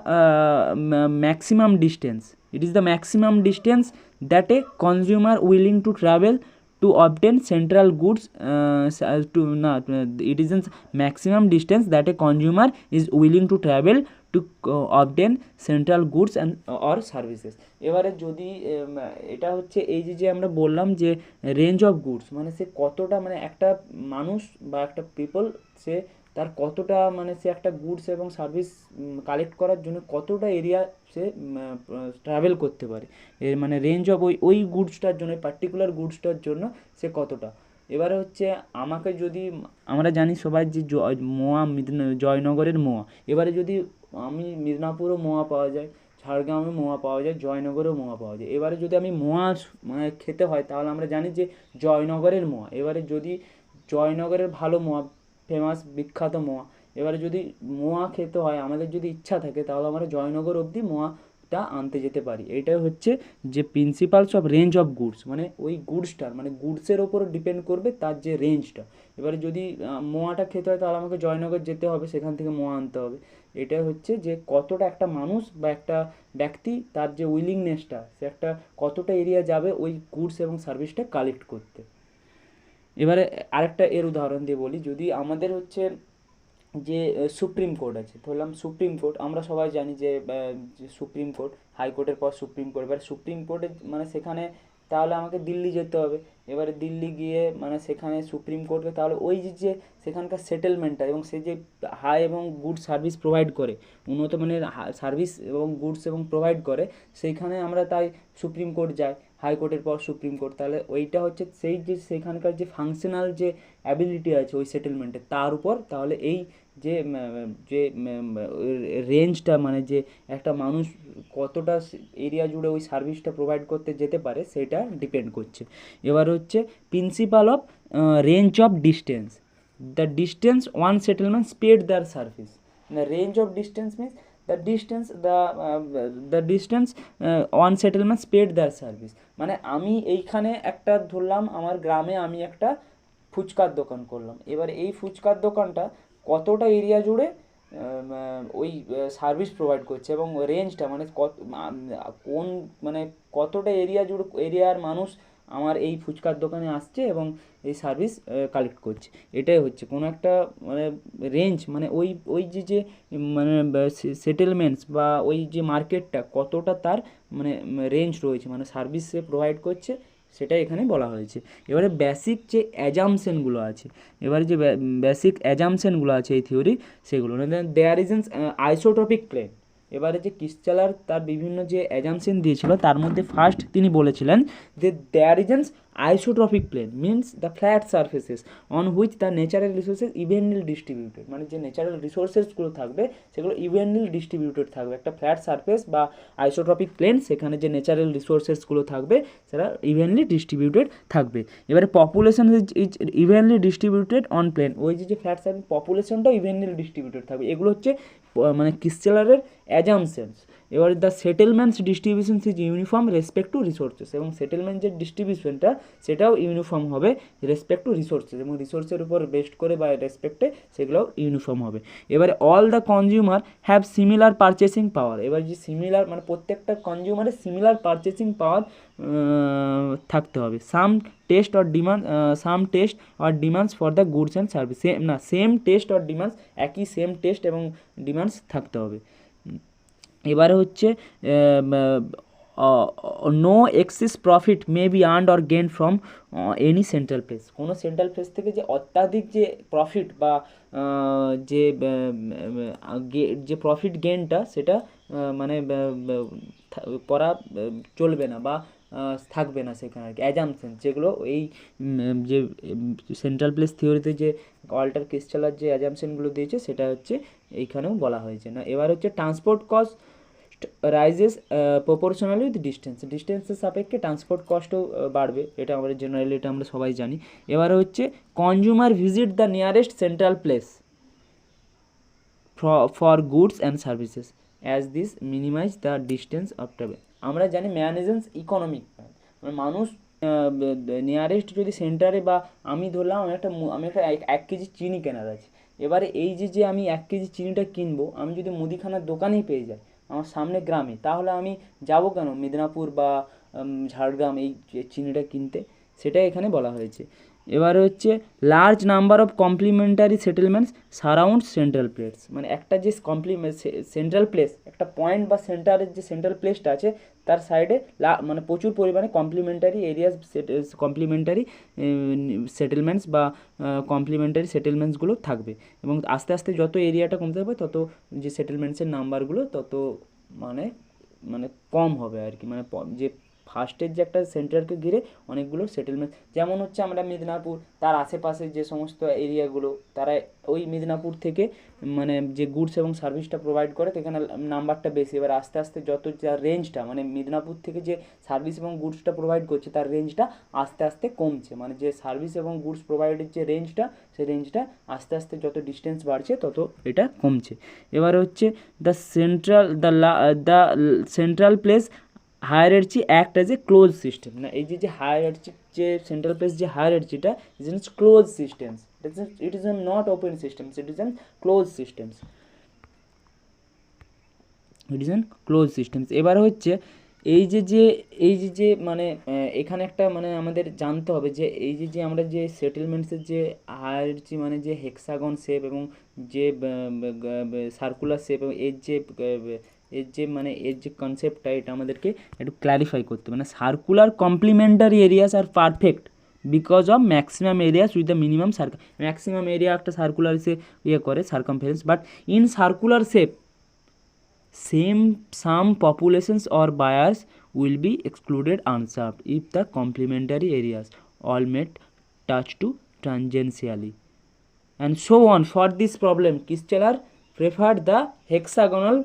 maximum distance. It is the maximum distance that a consumer willing to travel to obtain central goods. It is the maximum distance that a consumer is willing to travel to obtain central goods and or services. এবারে যদি এটা হচ্ছে এই যে আমরা বললাম যে range of goods মানে সে কতটা মানে একটা মানুষ বা একটা পিপল সে তার কতটা মানে সে একটা গুডস এবং সার্ভিস কালেক্ট করার জন্য কতটা এরিয়া সে ট্রাভেল করতে পারে, এর মানে রেঞ্জ অফ ওই গুডসটার জন্য পার্টিকুলার গুডসটার জন্য সে কতটা। এবারে হচ্ছে আমাকে যদি আমরা জানি সবাই যে জয়নগরের মোয়া, এবারে যদি আমি মিদনাপুরও মোয়া পাওয়া যায়, ঝাড়গ্রামে মোয়া পাওয়া যায়, জয়নগরেও মোয়া পাওয়া যায়। এবারে যদি আমি মোয়া মানে খেতে হয় তাহলে আমরা জানি যে জয়নগরের মোয়া। এবারে যদি জয়নগরের ভালো মোয়া ফেমাস বিখ্যাত মোয়া, এবারে যদি মোয়া খেতে হয় আমাদের যদি ইচ্ছা থাকে তাহলে আমরা জয়নগর অবধি মোয়াটা আনতে যেতে পারি। এটাই হচ্ছে যে principles of range of goods, মানে ওই গুডসটার মানে গুডসের ওপর ডিপেন্ড করবে তার যে রেঞ্জটা। এবারে যদি মোয়াটা খেতে হয় তাহলে আমাকে জয়নগর যেতে হবে, সেখান থেকে মোয়া আনতে হবে। এটা হচ্ছে যে কতটা একটা মানুষ বা একটা ব্যক্তি তার যে উইলিংনেসটা, সে একটা কতটা এরিয়া যাবে ওই গুডস এবং সার্ভিসটা কালেক্ট করতে। এবারে আরেকটা এর উদাহরণ দিয়ে বলি, যদি আমাদের হচ্ছে যে সুপ্রিম কোর্ট আছে, ধরলাম সুপ্রিম কোর্ট, আমরা সবাই জানি যে সুপ্রিম কোর্ট, হাইকোর্টের পর সুপ্রিম কোর্ট, এবার সুপ্রিম কোর্টে মানে সেখানে তাহলে আমাকে দিল্লি যেতে হবে। এবারে দিল্লি গিয়ে মানে সেখানে সুপ্রিম কোর্টকে তাহলে ওই যে সেখানকার সেটেলমেন্টটা এবং সে যে হাই এবং গুড সার্ভিস প্রোভাইড করে, উন্নত মানের সার্ভিস এবং গুডস এবং প্রোভাইড করে, সেইখানে আমরা তাই সুপ্রিম কোর্ট যাই, হাইকোর্টের পর সুপ্রিম কোর্ট। তাহলে ওইটা হচ্ছে সেই যে সেখানকার যে ফাংশনাল যে অ্যাবিলিটি আছে ওই সেটেলমেন্টে, তার উপর তাহলে এই যে যে রেঞ্জটা মানে যে একটা মানুষ কতটা এরিয়া জুড়ে ওই সার্ভিসটা প্রোভাইড করতে যেতে পারে সেটা ডিপেন্ড করছে। এবার হচ্ছে principle of range of distance, the distance one settlement spread their service. The range of distance means the distance one settlement spread their service. মানে আমি এইখানে একটা ধরলাম আমার গ্রামে আমি একটা ফুচকার দোকান করলাম, এবার এই ফুচকার দোকানটা কতটা এরিয়া জুড়ে ওই সার্ভিস প্রোভাইড করছে এবং রেঞ্জটা মানে কোন মানে কতটা এরিয়া জুড়ে এরিয়ার মানুষ আমার এই ফুচকার দোকানে আসছে এবং এই সার্ভিস কালেক্ট করছে। এটাই হচ্ছে কোনো একটা মানে রেঞ্জ, মানে ওই ওই যে মানে সেটেলমেন্টস বা ওই যে মার্কেটটা কতটা তার মানে রেঞ্জ রয়েছে, মানে সার্ভিস সে প্রোভাইড করছে, সেটা এখানে বলা হয়েছে। এবারে বেসিক যে অ্যাজামশনগুলো আছে, এবারে যে বেসিক অ্যাজামশনগুলো আছে এই থিওরি, সেগুলো there is an isotropic plane. এবারে যে ক্রিস্টালার তার বিভিন্ন যে অ্যাজামশন দিয়েছিল তার মধ্যে ফার্স্ট তিনি বলেছিলেন যে there is an isotropic plane means the flat surfaces on which the natural resources evenly distributed, মানে যে ন্যাচারাল রিসোর্সেসগুলো থাকবে সেগুলো ইভেনলি ডিস্ট্রিবিউটেড থাকবে। একটা ফ্ল্যাট সারফেস বা আইসোট্রপিক প্লেন, সেখানে যে ন্যাচারাল রিসোর্সেসগুলো থাকবে সেটা ইভেনলি ডিস্ট্রিবিউটেড থাকবে। এবারে population is evenly distributed on plane, ওই যে ফ্ল্যাট সারফেস পপুলেশনটাও ইভেনলি ডিস্ট্রিবিউটেড থাকবে। এগুলো হচ্ছে মানে ক্রিস্টালারের অ্যাজামশনস। এবার the settlements distribution is uniform respect to resources, এবং সেটেলমেন্ট যে ডিস্ট্রিবিউশনটা সেটাও ইউনিফর্ম হবে রেসপেক্ট টু রিসোর্সেস, এবং রিসোর্সের উপর বেস্ট করে বা রেসপেক্টে সেগুলোও ইউনিফর্ম হবে। এবারে all the consumer have similar purchasing power, এবার যে সিমিলার মানে প্রত্যেকটা কনজিউমারের সিমিলার পারচেসিং পাওয়ার থাকতে হবে। Some taste or demands for the goods and service, same taste or demands, একই সেম টেস্ট এবং ডিমান্ডস থাকতে হবে। এবারে হচ্ছে no excess profit may be earned or gain from any central place, কোনো central place থেকে যে অত্যাধিক যে প্রফিট বা যে যে প্রফিট গেনটা সেটা মানে করা চলবে না বা থাকবে না সেখানে আর কি। অ্যাজামশন যেগুলো এই যে সেন্ট্রাল প্লেস থিওরিতে যে ওয়াল্টার ক্রিস্টালার যে অ্যাজামশনগুলো দিয়েছে সেটা হচ্ছে এইখানেও বলা হয়েছে না। এবার হচ্ছে transport cost rises proportionally with ডিস্টেন্সের সাপেক্ষে ট্রান্সপোর্ট কস্টও বাড়বে, এটা আমাদের জেনারেলি এটা আমরা সবাই জানি। এবারে হচ্ছে consumer visit the nearest central place for goods and services as this minimise the distance of travel. আমরা জানি ম্যানেজেন্স ইকোনমিক, মানে মানুষ নিয়ারেস্ট যদি সেন্টারে বা আমি ধরলাম আমি একটা 1 কেজি চিনি কেনার আছে, এবারে এই যে আমি 1 কেজি চিনিটা কিনবো, আমি যদি মুদিখানার দোকানেই পেয়ে যাই আমার সামনে গ্রামে, তাহলে আমি যাবো কেন মেদিনীপুর বা ঝাড়গ্রাম এই চিনিটা কিনতে, সেটাই এখানে বলা হয়েছে। এবারে হচ্ছে large number of complementary settlements surround central place, মানে একটা যে সেন্ট্রাল প্লেস, একটা পয়েন্ট বা সেন্টারের যে সেন্ট্রাল প্লেসটা আছে তার সাইডে মানে প্রচুর পরিমাণে কমপ্লিমেন্টারি এরিয়াস কমপ্লিমেন্টারি সেটেলমেন্টস বা কমপ্লিমেন্টারি সেটেলমেন্টসগুলো থাকবে, এবং আস্তে আস্তে যত এরিয়াটা কমতে হবে তত যে সেটেলমেন্টসের নাম্বারগুলো তত মানে মানে কম হবে আর কি। মানে যে ফার্স্টের যে একটা সেন্টারকে ঘিরে অনেকগুলো সেটেলমেন্ট, যেমন হচ্ছে আমরা মেদিনীপুর তার আশেপাশে যে সমস্ত এরিয়াগুলো, তারা ওই মেদিনীপুর থেকে মানে যে গুডস এবং সার্ভিসটা প্রোভাইড করে সেখানে নাম্বারটা বেশি। এবার আস্তে আস্তে যত যার রেঞ্জটা মানে মেদিনীপুর থেকে যে সার্ভিস এবং গুডসটা প্রোভাইড করছে তার রেঞ্জটা আস্তে আস্তে কমছে, মানে যে সার্ভিস এবং গুডস প্রোভাইডের যে রেঞ্জটা সেই রেঞ্জটা আস্তে আস্তে যত ডিস্টেন্স বাড়ছে তত এটা কমছে। এবার হচ্ছে the central place hierarchy act as a close system, না এই যে হায়ারার্চি যে সেন্ট্রাল প্লেস যে হায়ারার্চিটা is in close systems, it is not open systems, it is an close systems. It is an close systems. এবার হচ্ছে এই যে যে এই যে যে মানে এখানে একটা মানে আমাদের জানতে হবে যে এই যে যে আমরা যে সেটেলমেন্টসের যে হায়ারার্কি মানে যে হেক্সাগন শেপ এবং যে সার্কুলার শেপ এবং এর যে কনসেপ্টটা এটা আমাদেরকে একটু ক্ল্যারিফাই করতে হবে। মানে circular complementary areas are perfect because of maximum areas with the minimum maximum area একটা সার্কুলার সে করে circumference, but in circular shape some populations or bias will be excluded unserved if the complementary areas all met touch to tangentially and so on. For this problem Kistler preferred the hexagonal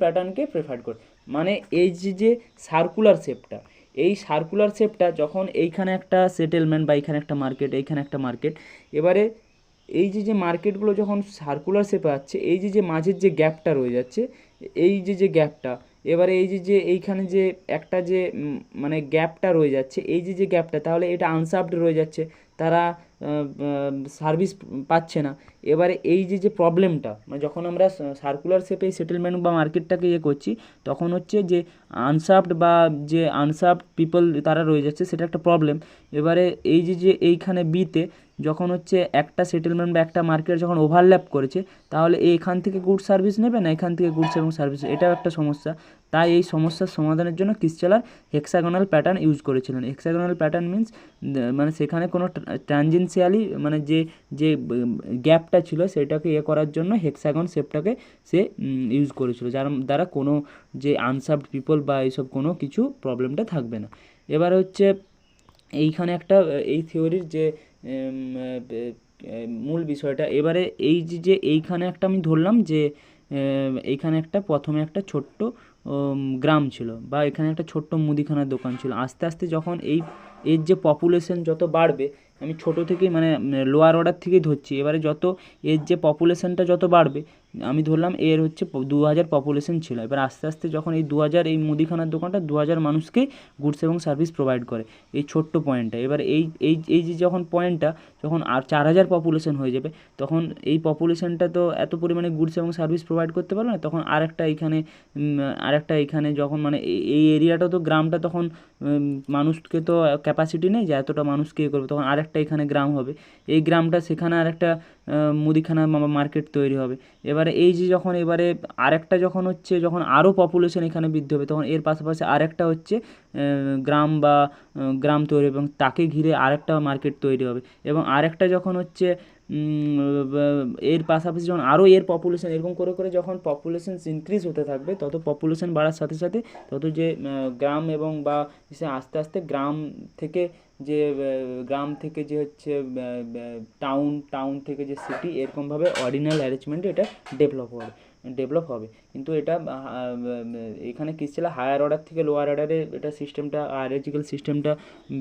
প্যাটার্নকে prefer করে। মানে এই যে circular শেপটা, এই circular শেপটা যখন এইখানে একটা সেটেলমেন্ট বা এইখানে একটা মার্কেট, এইখানে একটা মার্কেট, এবারে এই যে মার্কেটগুলো যখন সার্কুলার শেপে আসছে, এই যে মাঝের যে গ্যাপটা রয়ে যাচ্ছে, এই যে গ্যাপটা, এবারে এই যে এইখানে যে একটা যে মানে গ্যাপটা রয়ে যাচ্ছে, এই যে গ্যাপটা, তাহলে এটা আনসার্ভড রয়ে যাচ্ছে, তারা সার্ভিস পাচ্ছে না। এবারে এই যে প্রবলেমটা মানে যখন আমরা সার্কুলার শেপে সেটেলমেন্ট বা মার্কেটটাকে করছি, তখন হচ্ছে যে আনসার্ভড পিপল তারা রয়ে যাচ্ছে, সেটা একটা প্রবলেম। এবারে এই যে এইখানে বিতে যখন হচ্ছে একটা সেটেলমেন্ট বা একটা মার্কেট যখন ওভারল্যাপ করেছে, তাহলে এইখান থেকে গুড সার্ভিস নেবে না এখান থেকে গুডস এবং সার্ভিস, এটাও একটা সমস্যা। তাই এই সমস্যার সমাধানের জন্য কিস্টেলার হেক্সাগোনাল প্যাটার্ন ইউজ করেছিলেন। হেক্সাগোনাল প্যাটার্ন মিন্স মানে সেখানে কোনো ট্রানজেন্সিয়ালি মানে যে গ্যাপটা ছিল সেটাকে করার জন্য হেক্সাগন শেপটাকে সে ইউজ করেছিল, যার দ্বারা কোনো যে আনসার্ভড পিপল বা এইসব কোনো কিছু প্রবলেমটা থাকবে না। এবার হচ্ছে এইখানে একটা এই থিওরির যে মূল বিষয়টা, এবারে এই যে এইখানে একটা আমি ধরলাম যে এইখানে একটা প্রথমে একটা ছোট্ট গ্রাম ছিল বা এখানে একটা ছোট্ট মুদিখানার দোকান ছিল। আস্তে আস্তে যখন এর যে পপুলেশন যত বাড়বে, আমি ছোটো থেকেই মানে লোয়ার অর্ডার থেকেই ধরছি, এবারে যত এর যে পপুলেশনটা যত বাড়বে, আমি ধরলাম এর হচ্ছে 2000 পপুলেশন ছিল, এবার আস্তে আস্তে যখন এই 2000 এই মুদিখানার দোকানটা 2000 মানুষকে গুডস এবং সার্ভিস প্রোভাইড করে এই ছোট্ট পয়েন্টটা। এবার এই যে যখন পয়েন্টটা যখন আর 4000 পপুলেশন হয়ে যাবে, তখন এই পপুলেশনটা তো এত পরিমাণে গুডস এবং সার্ভিস প্রোভাইড করতে পারবে না, তখন আরেকটা এখানে যখন মানে এই এরিয়াটা তো গ্রামটা তখন মানুষকে তো ক্যাপাসিটি নেই যে এতটা মানুষকে করবে, তখন আরেকটা এখানে গ্রাম হবে, এই গ্রামটা সেখানে আরেকটা মুদিখানা মার্কেট তৈরি হবে। এবারে এই যে যখন এবারে আরেকটা যখন হচ্ছে যখন আরও পপুলেশন এখানে বৃদ্ধি হবে, তখন এর পাশাপাশি আরেকটা হচ্ছে গ্রাম তৈরি হবে এবং তাকে ঘিরে আরেকটা মার্কেট তৈরি হবে, এবং আরেকটা যখন হচ্ছে এর পাশাপাশি যখন আরও এর পপুলেশন এরকম করে করে যখন পপুলেশন ইনক্রিজ হতে থাকবে, তত পপুলেশন বাড়ার সাথে সাথে তত যে গ্রাম এবং বা আস্তে আস্তে গ্রাম থেকে যে হচ্ছে টাউন থেকে যে সিটি, এরকমভাবে অর্ডিনাল অ্যারেঞ্জমেন্টে এটা ডেভেলপ হবে। কিন্তু এটা এখানে কিস্টেলার হায়ার অর্ডার থেকে লোয়ার অর্ডারে এটা সিস্টেমটা হায়ারার্কিক্যাল সিস্টেমটা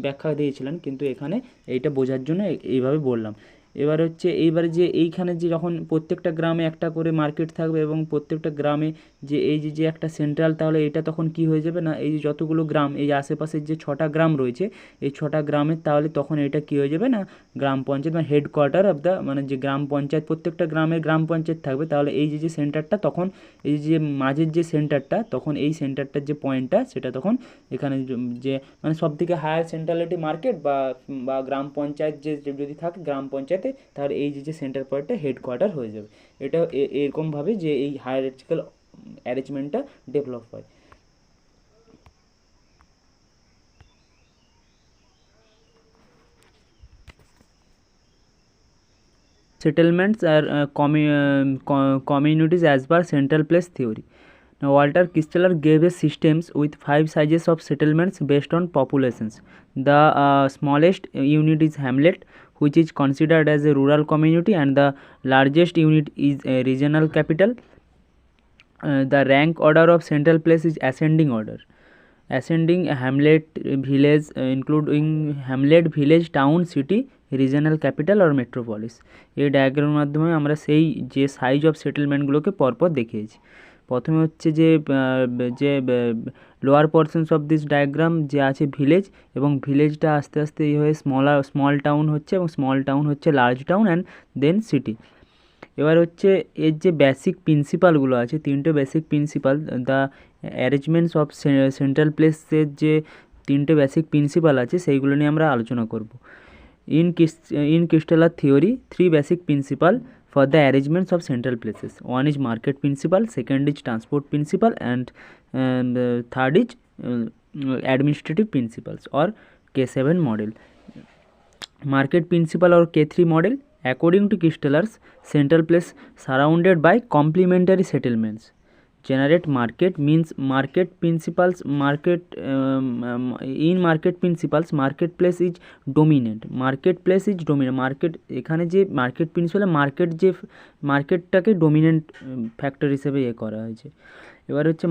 ব্যাখ্যা দিয়েছিলেন, কিন্তু এখানে এইটা বোঝার জন্য এইভাবে বললাম। এইবারে যে এইখানে যে যখন প্রত্যেকটা গ্রামে একটা করে মার্কেট থাকবে এবং প্রত্যেকটা গ্রামে যে এই যে একটা সেন্ট্রাল, তাহলে এটা তখন কি হয়ে যাবে না, এই যে যতগুলো গ্রাম এই আশেপাশের যে 6টা গ্রাম রয়েছে, এই 6টা গ্রামের তাহলে তখন এটা কি হয়ে যাবে না, গ্রাম পঞ্চায়েত মানে হেডকোয়ার্টার অফ দ্য মানে যে গ্রাম পঞ্চায়েত, প্রত্যেকটা গ্রামের গ্রাম পঞ্চায়েত থাকবে। তাহলে এই যে সেন্টারটা তখন এই যে মাঝের যে সেন্টারটা, তখন এই সেন্টারটার যে পয়েন্টটা সেটা তখন এখানে যে মানে সব থেকে হায়ার সেন্ট্রালিটি মার্কেট বা গ্রাম পঞ্চায়েত যে যদি থাকে গ্রাম পঞ্চায়েতে, তাহলে এই যে সেন্টার পয়েন্টটা হেডকোয়ার্টার হয়ে যাবে। এটা এরকমভাবে যে এই হায়ারার্কিক্যাল অ্যারেঞ্জমেন্টটা ডেভেলপ হয়। Settlements are communities as per central place theory. Now, Walter Kistler gave a systems with 5 sizes of settlements based on populations. The smallest unit is hamlet, which is considered as a rural community, and the largest unit is a regional capital. The rank order of central place is ascending order. Ascending hamlet village including hamlet village town city regional capital আর metropolis. এই ডায়াগ্রামের মাধ্যমে আমরা সেই যে size of সেটেলমেন্টগুলোকে পরপর দেখিয়েছি। প্রথমে হচ্ছে যে lower portions of this diagram যে আছে ভিলেজ, এবং ভিলেজটা আস্তে আস্তে হয়ে স্মল টাউন হচ্ছে, এবং স্মল টাউন হচ্ছে large town and then city. এবার হচ্ছে এর যে বেসিক প্রিন্সিপালগুলো আছে, তিনটে basic principle, the arrangements of central প্লেসের যে তিনটে বেসিক প্রিন্সিপাল আছে সেইগুলো নিয়ে আমরা আলোচনা করব। In Kristeller theory, three basic principles for the arrangements of central places. One is market principle, second is transport principle, and third is administrative principles or K7 model. Market principle or K3 model, according to Kristeller's, central place surrounded by complementary settlements generate market means market principles in market principles marketplace is dominant market এখানে যে market প্রিন্সিপালে মার্কেটটাকে dominant factor হিসেবে করা হয়েছে। এবার হচ্ছে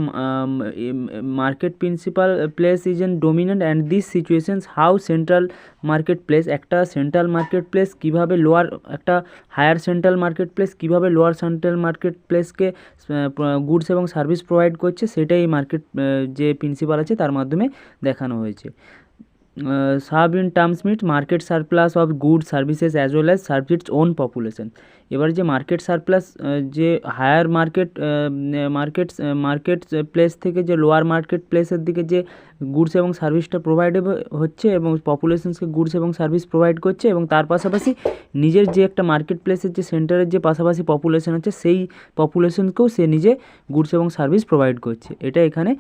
market principal place is an dominant and this situations how central market place, একটা central market place কীভাবে একটা হায়ার সেন্ট্রাল মার্কেট প্লেস কীভাবে লোয়ার সেন্ট্রাল মার্কেট প্লেসকে গুডস এবং সার্ভিস প্রোভাইড করছে, সেটাই মার্কেট যে প্রিন্সিপাল আছে তার মাধ্যমে দেখানো হয়েছে। Sub in terms meet market surplus of good services as well as serve its own population. এবার যে মার্কেট সারপ্লাস, যে হায়ার মার্কেট প্লেস থেকে যে লোয়ার মার্কেট প্লেসের দিকে যে গুডস এবং সার্ভিসটা প্রোভাইড হচ্ছে এবং পপুলেশনসকে গুডস এবং সার্ভিস প্রোভাইড করছে, এবং তার পাশাপাশি নিজের যে একটা মার্কেট প্লেসের যে সেন্টারের যে পাশাপাশি পপুলেশন আছে সেই পপুলেশনকেও সে নিজে গুডস এবং সার্ভিস প্রোভাইড করছে। এটা এখানে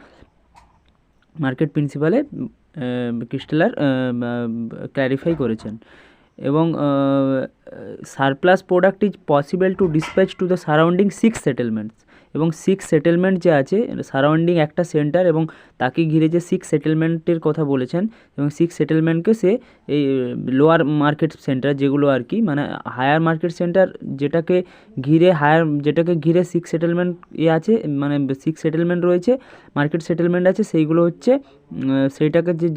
মার্কেট প্রিন্সিপালে ক্রিস্টেলার ক্ল্যারিফাই করেছেন। এবং surplus product is possible to dispatch to the surrounding 6 settlements, এবং 6 সেটেলমেন্ট যে আছে সারাউন্ডিং একটা সেন্টার এবং তাকে ঘিরে যে 6 সেটেলমেন্টের কথা বলেছেন, এবং 6 সেটেলমেন্টকে সে এই লোয়ার মার্কেট সেন্টার যেগুলো আর কি, মানে হায়ার মার্কেট সেন্টার যেটাকে ঘিরে 6 সেটেলমেন্ট আছে, মানে 6 সেটেলমেন্ট রয়েছে, মার্কেট সেটেলমেন্ট আছে, সেইগুলো হচ্ছে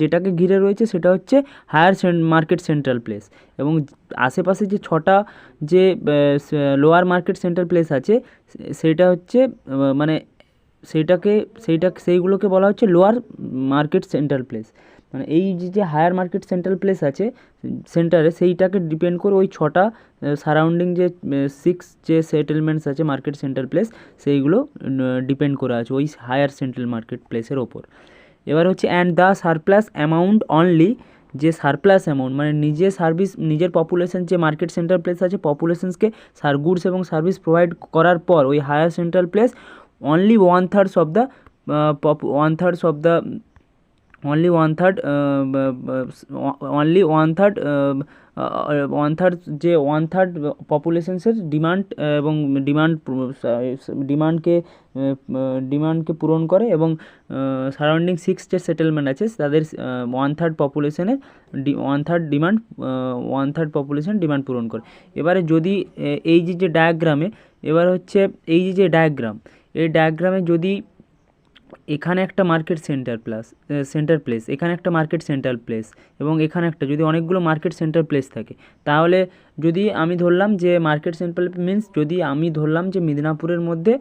যেটাকে ঘিরে রয়েছে সেটা হচ্ছে হায়ার মার্কেট সেন্ট্রাল প্লেস। এবং আশেপাশে যে 6টা যে লোয়ার মার্কেট সেন্ট্রাল প্লেস আছে সেইটা হচ্ছে মানে সেইগুলোকে বলা হচ্ছে লোয়ার মার্কেট সেন্ট্রাল প্লেস। মানে এই যে হায়ার মার্কেট সেন্ট্রাল প্লেস আছে সেন্টারে, সেইটাকে ডিপেন্ড করে ওই 6টা সারাউন্ডিং যে 6 যে সেটেলমেন্টস আছে মার্কেট সেন্ট্রাল প্লেস, সেইগুলো ডিপেন্ড করে আছে ওই হায়ার সেন্ট্রাল মার্কেট প্লেসের ওপর। এবার হচ্ছে and the surplus amount only, যে সারপ্লাস অ্যামাউন্ট মানে নিজের পপুলেশন যে মার্কেট সেন্ট্রাল প্লেস আছে পপুলেশনসকে গুডস এবং সার্ভিস প্রোভাইড করার পর ওই higher central place only one third of the one third পপুলেশনসের ডিমান্ডকে পূরণ করে, এবং সারাউন্ডিং 6 যে সেটেলমেন্ট আছে তাদের 1/3 পপুলেশনের 1/3 ডিমান্ড পূরণ করে। এবারে যদি এই যে ডায়াগ্রামে, এবার হচ্ছে এই যে ডায়াগ্রামে যদি এখানে একটা মার্কেট সেন্টার প্লেস এখানে একটা মার্কেট সেন্টার প্লেস এবং এখানে একটা যদি অনেকগুলো মার্কেট সেন্টার প্লেস থাকে, তাহলে যদি আমি ধরলাম যে মার্কেট সেন্টার মিন্স যদি আমি ধরলাম যে মেদিনীপুরের মধ্যে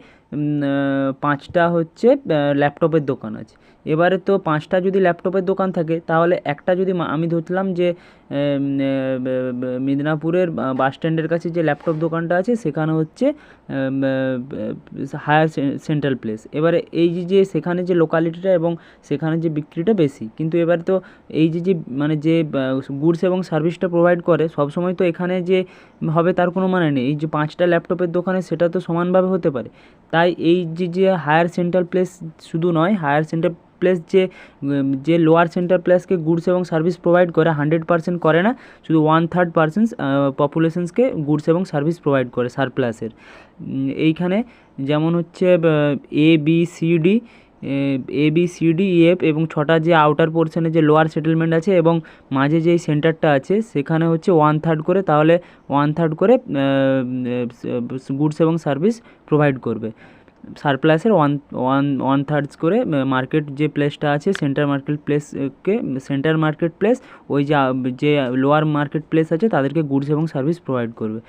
5টা হচ্ছে ল্যাপটপের দোকান আছে। এবারে তো 5টা যদি ল্যাপটপের দোকান থাকে, তাহলে একটা যদি আমি ধরলাম যে মেদিনীপুরের বাস স্ট্যান্ডের কাছে যে ল্যাপটপ দোকানটা আছে সেখানে হচ্ছে হায়ার সেন্ট্রাল প্লেস। এবারে এই যে সেখানে যে লোকালিটিটা এবং সেখানে যে বিক্রিটা বেশি, কিন্তু এবার তো এই যে মানে যে গুডস এবং সার্ভিসটা প্রোভাইড করে সবসময় তো এখানে যে হবে তার কোনো মানে নেই। এই যে 5টা ল্যাপটপের দোকানে সেটা তো সমানভাবে হতে পারে। তাই এই যে হায়ার সেন্ট্রাল প্লেস শুধু নয়, হায়ার সেন্ট্রাল প্লেস যে লোয়ার সেন্ট্রাল প্লেসকে গুডস এবং সার্ভিস প্রোভাইড করে 100% করে না, শুধু 1/3 পপুলেশনসকে গুডস এবং সার্ভিস প্রোভাইড করে সারপ্লাসের। এইখানে যেমন হচ্ছে ABCDEF এবং 6টা যে আউটার পোর্শনে যে লোয়ার সেটেলমেন্ট আছে এবং মাঝে যেই সেন্টারটা আছে সেখানে হচ্ছে 1/3 করে, তাহলে 1/3 করে গুডস এবং সার্ভিস প্রোভাইড করবে। সারপ্লাসের 1/3 করে মার্কেট যে প্লেসটা আছে সেন্টার মার্কেট প্লেস ওই যে লোয়ার মার্কেট প্লেস আছে তাদেরকে গুডস এবং সার্ভিস প্রোভাইড করবে।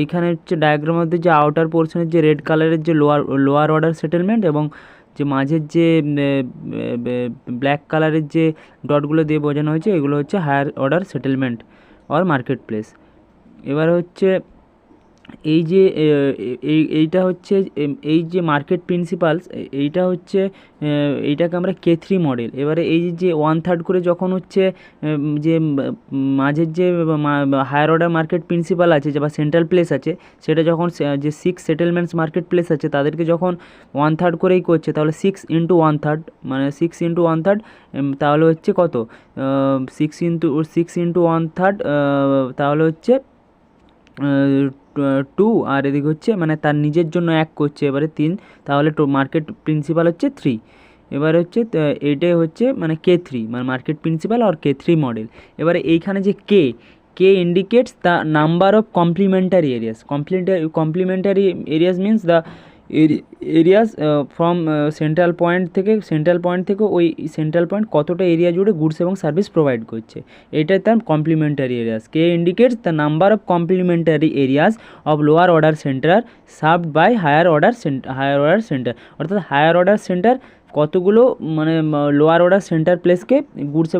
এইখানে হচ্ছে ডায়াগ্রামের মধ্যে যে আউটার পোর্শনের যে রেড কালারের যে লোয়ার অর্ডার সেটেলমেন্ট এবং যে মাঝের যে ব্ল্যাক কালারের যে ডটগুলো দিয়ে বোঝানো হয়েছে এগুলো হচ্ছে higher order settlement or market place. এবার হচ্ছে এই যে এইটা হচ্ছে এই যে মার্কেট প্রিন্সিপালস, এইটা হচ্ছে এইটাকে আমরা K3 মডেল। এবারে এই যে 1/3 করে যখন হচ্ছে যে মাঝের যে হায়ার অর্ডার মার্কেট প্রিন্সিপাল আছে বা সেন্ট্রাল প্লেস আছে, সেটা যখন যে 6 সেটেলমেন্টস মার্কেট প্লেস আছে তাদেরকে যখন 1/3 করেই করছে, তাহলে 6 ইন্টু 1/3 মানে 6 ইন্টু 1/3, তাহলে হচ্ছে কত, 6 ইন্টু 1/3, তাহলে হচ্ছে 2, আর এদিকে হচ্ছে মানে তার নিজের জন্য 1 করছে, এবারে 3, তাহলে মার্কেট প্রিন্সিপাল হচ্ছে 3। এবারে হচ্ছে এইটাই হচ্ছে মানে K3 মানে মার্কেট প্রিন্সিপাল আর K3 মডেল। এবারে এইখানে যে K indicates the number of complementary areas. Complementary areas means the areas from central point থেকে ওই সেন্ট্রাল পয়েন্ট কতটা এরিয়া জুড়ে গুডস এবং সার্ভিস প্রোভাইড করছে, এটাই তার কমপ্লিমেন্টারি এরিয়াস। K indicates the number of complementary areas of lower order centre served by higher order centre. অর্থাৎ হায়ার অর্ডার সেন্টার কতগুলো মানে লোয়ার অর্ডার সেন্টার প্লেসকে গুডস